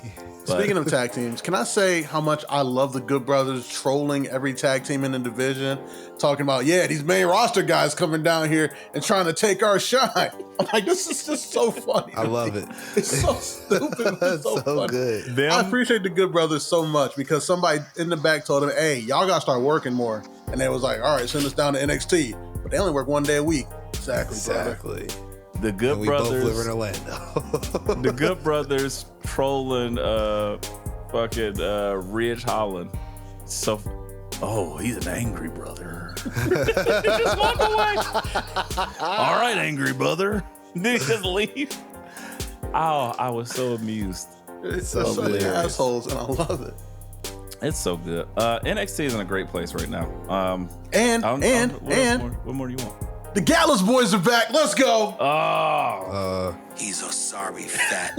Speaking of tag teams, can I say how much I love the Good Brothers trolling every tag team in the division, talking about, yeah, these main roster guys coming down here and trying to take our shine. I'm like, this is just so funny. I love it. It's so stupid. But That's it's so so funny. good. I appreciate the Good Brothers so much because somebody in the back told them, hey, y'all got to start working more. And they was like, all right, send us down to NXT. But they only work one day a week. Exactly. Exactly. The Good And we Brothers. both live in Orlando. The Good Brothers trolling fucking Ridge Holland. So, oh, he's an angry brother. Just walk away. All right, angry brother. Then he just leave. Oh, I was so amused. It's So so such hilarious. assholes, and I love it. It's so good. NXT is in a great place right now. What more do you want? The Gallows boys are back. Let's go. Oh, He's a sorry fat.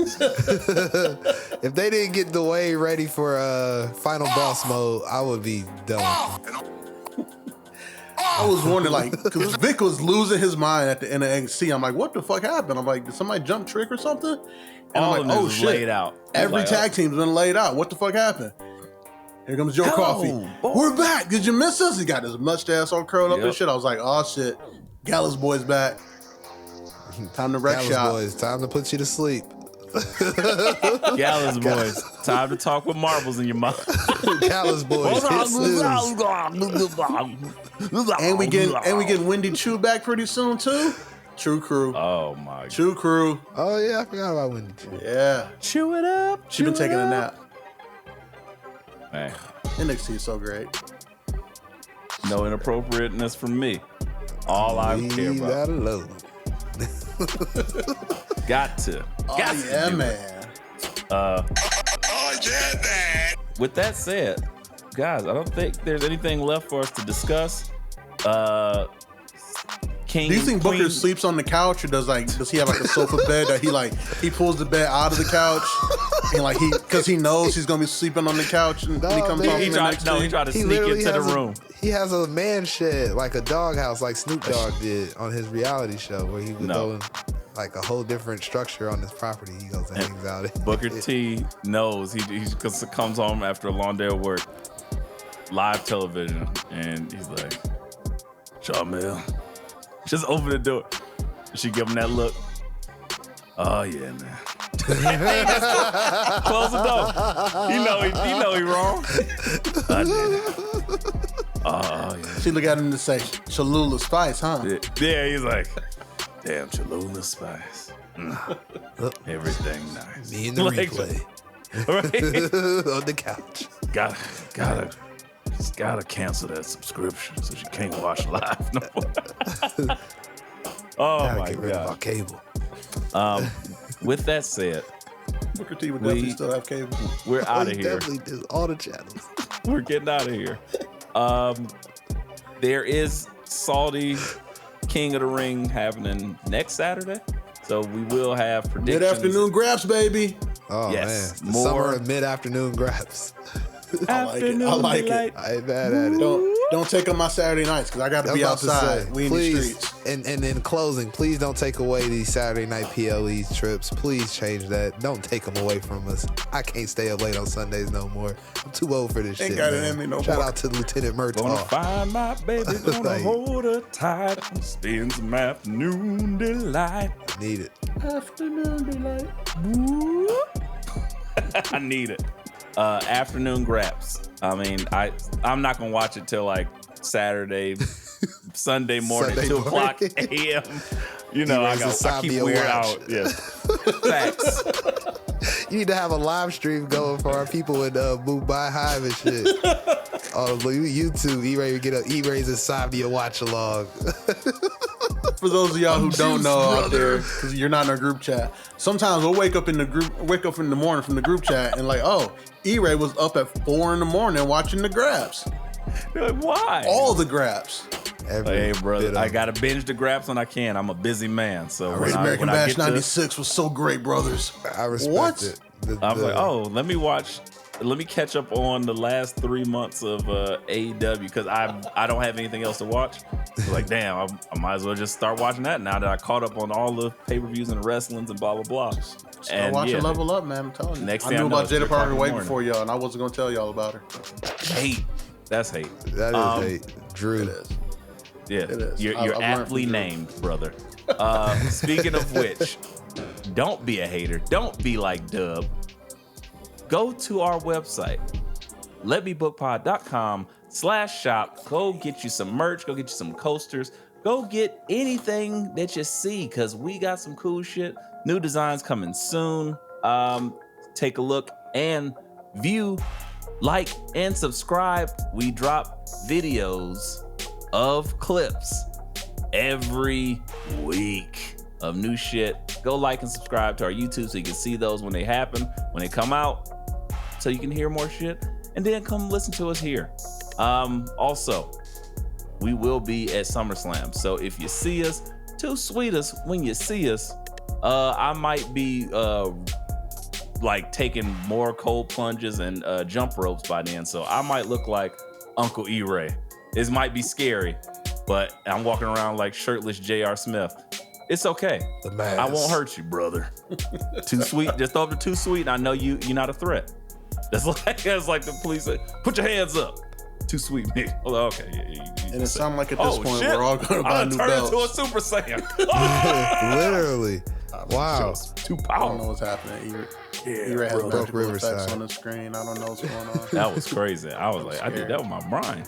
If they didn't get Dwayne ready for final boss mode, I would be done. I was wondering, like, because Vic was losing his mind at the end of NXT. I'm like, what the fuck happened? I'm like, did somebody jump trick or something? And all I'm of like, them oh is shit. laid out. Every Like, tag team's been laid out. What the fuck happened? Here comes Joe Hello, Coffey. boy. We're back. Did you miss us? He got his mustache all curled up and Yep. shit. I was like, oh shit. Gallows boys back. Time to wreck Dallas shop. boys, time to put you to sleep. Dallas boys, time to talk with marbles in your mouth. Dallas boys, hit snooze. And we getting Wendy Chu back pretty soon too. True Crew. Oh my god. True Crew. Oh yeah, I forgot about Wendy. Yeah. Chew it up. She been taking a nap. Man, NXT is so great. no inappropriateness from me. All I care Leave about. that alone. Got to. Oh Got to yeah, do it. man. Oh, yeah, man. With that said, guys, I don't think there's anything left for us to discuss. King. Do you think Queen, Booker sleeps on the couch, or does he have like a sofa bed that he pulls the bed out of the couch and like because he knows he's gonna be sleeping on the couch and when he comes home he from tried, NXT? no, he tried to He sneak literally into the has room. He has a man shed, like a doghouse, like Snoop Dogg did on his reality show, where he would go in like a whole different structure on his property. He goes and hangs out in. Booker T knows he comes home after a long day of work, live television, and he's like, Charmel, just open the door. She give him that look. Oh yeah, man. Close the door. He know he wrong. I did it. Oh yeah. She look at him and say, Cholula Spice, huh? Yeah, he's like, damn, Cholula Spice. Everything nice. Me in the replay Right? on the couch. Gotta cancel that subscription so she can't watch live no more. Oh Gotta my get rid of our god. cable. With that said, Booker T would definitely still have cable. we're out of We here. definitely do all the channels. We're getting out of here. There is Saudi King of the Ring happening next Saturday. So we will have predictions. Mid-afternoon grabs, baby. Oh Yes, man, the summer of mid-afternoon grabs. I like it. I like it. I ain't mad at it. Don't take on my Saturday nights because I got to I was be about to outside. say, We in the please, streets. and in closing, please don't take away these Saturday night PLE trips. Please change that. Don't take them away from us. I can't stay up late on Sundays no more. I'm too old for this Ain't shit. got it man. in me no Shout more. out to Lieutenant Gonna Murtaugh. find my baby, gonna Like- hold her tight, spend some afternoon delight. Need it. Afternoon delight. I need it. Afternoon graps. I mean, I'm not gonna watch it till like Saturday, Sunday morning, Sunday 2 o'clock morning. a.m. You know, I Erase keep Sabia weird watch. out. Yes. Facts. You need to have a live stream going for our people in Mumbai Hive and shit. On YouTube, E-Ray would get a E-Ray's and Sabia watch along. For those of y'all who don't know out there, because you're not in our group chat, sometimes we'll wake up in the morning from the group chat and like, oh, E-Ray was up at 4 a.m. watching the grabs. You're like, why? All the grabs. Hey, brother, bit I of- gotta binge the graps when I can. I'm a busy man, so when American I Bash get to, 96 was so great, brothers. I respect What? it. I was like, oh, let me catch up on the last 3 months of AEW because I don't have anything else to watch. So like, damn, I might as well just start watching that now that I caught up on all the pay-per-views and wrestlings and blah blah blah. Start watching Level Up, man. I'm telling you. Next I thing knew I know, about it's 3 Jada o'clock Parker in the way morning. before y'all, and I wasn't gonna tell y'all about her. Hate. That's hate. that is hate. Drew. It is. Yeah, It is. You're I've learned aptly from Drew. named, brother. Speaking of which, don't be a hater. Don't be like Dub. Go to our website, letmebookpod.com/shop. Go get you some merch. Go get you some coasters. Go get anything that you see because we got some cool shit. New designs coming soon. Take a look and view, like, and subscribe. We drop videos of clips every week of new shit. Go like and subscribe to our YouTube so you can see those when they happen, when they come out, so you can hear more shit, and then come listen to us here. Also, we will be at SummerSlam, so if you see us, to sweet us when you see us. I might be like taking more cold plunges and jump ropes by then, so I might look like Uncle E-Ray. It might be scary, but I'm walking around like shirtless J.R. Smith. It's okay. The mask. I won't hurt you, brother. Too sweet. Just throw up the too sweet, and I know you're not a threat. That's like the police say, put your hands up. too sweet, me. Oh, okay. Yeah, And it sounds like at this point shit. we're all going to buy I new turned belts. into a Super Saiyan. Literally. Wow. Too I don't know powerful. what's happening. You're has Broke multiple effects Riverside. on the screen. I don't know what's going on. That was crazy. I was like, I did that with my brain.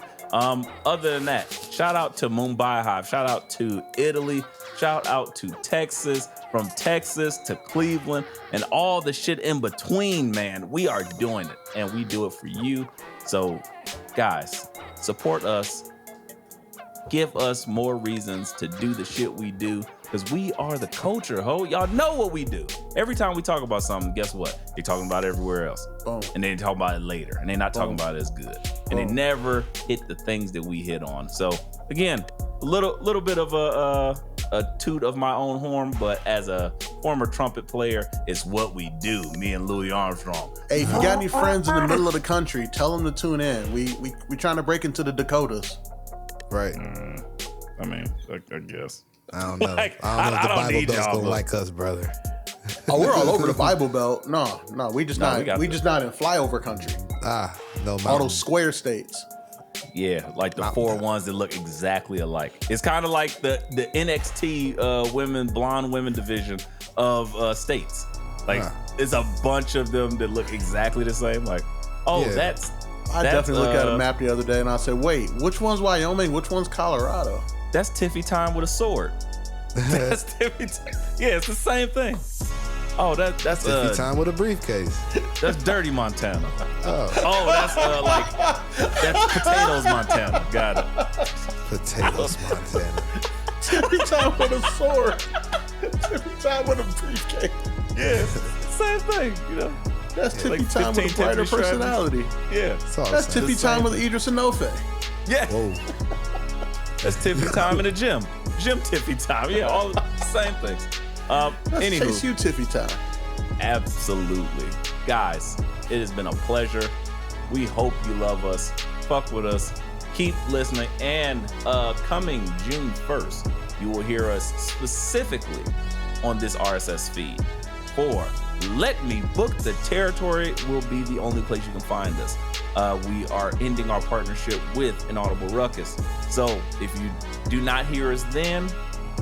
Other than that, shout out to Mumbai Hive. Shout out to Italy. Shout out to Texas. From Texas to Cleveland and all the shit in between, man. We are doing it and we do it for you. So, guys, support us. Give us more reasons to do the shit we do because we are the culture, ho. Y'all know what we do. Every time we talk about something, guess what? They're talking about it everywhere else. Boom. And they talk about it later. And they're not talking about it as good. And they never hit the things that we hit on. So, again, a little bit of a toot of my own horn, but as a former trumpet player, it's what we do, me and Louis Armstrong. Hey, if you got any friends in the middle of the country, tell them to tune in. We trying to break into the Dakotas. Right. I mean, I guess. I don't know. Like, I don't know I if the don't Bible need Belt's y'all, gonna but- like us, brother. Oh, we're all over the Bible Belt. No, we just No, we just not in flyover country. No All mountain. those square states. Yeah, like the four ones that look exactly alike. It's kind of like the NXT blonde women division of states. Like it's a bunch of them that look exactly the same. Like, Yeah. that's Definitely looked at a map the other day and I said, wait, which one's Wyoming? Which one's Colorado? That's Tiffy time with a sword. That's Tiffy time. Yeah, it's the same thing. Oh, that's Tiffy time with a briefcase. That's Dirty Montana. Oh, That's Potatoes Montana. Got it. potatoes, Montana. Every time with a sword. Every time with a briefcase. Yeah, same thing. You know. That's Tippy Like time with a 15 brighter Tiffany strategies. personality. Yeah. It's all That's the same. Tippy time with Idris Enofe. Yeah. Whoa. That's Tiffy time in the gym. Gym Tiffy time. Yeah, all the same things. That's Anywho, Chase U Tiffy time. absolutely. Guys, it has been a pleasure. We hope you love us. Fuck with us. Keep listening. And coming June 1st, you will hear us specifically on this RSS feed for Let Me Book the Territory will be the only place you can find us. We are ending our partnership with Inaudible Ruckus. So if you do not hear us then,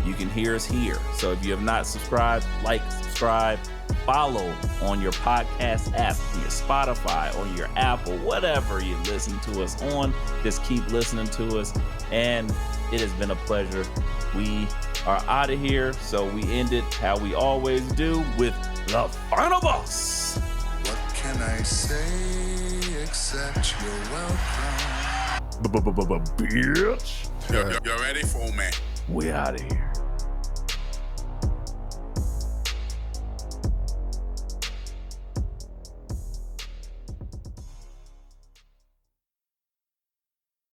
you can hear us here. So if you have not subscribed, like, subscribe, follow on your podcast app, on your Spotify, on your Apple, whatever you listen to us on. Just keep listening to us. And it has been a pleasure. We are out of here. So we end it how we always do with the final boss. What can I say except you're welcome? Bitch. You're ready for me? We out of here.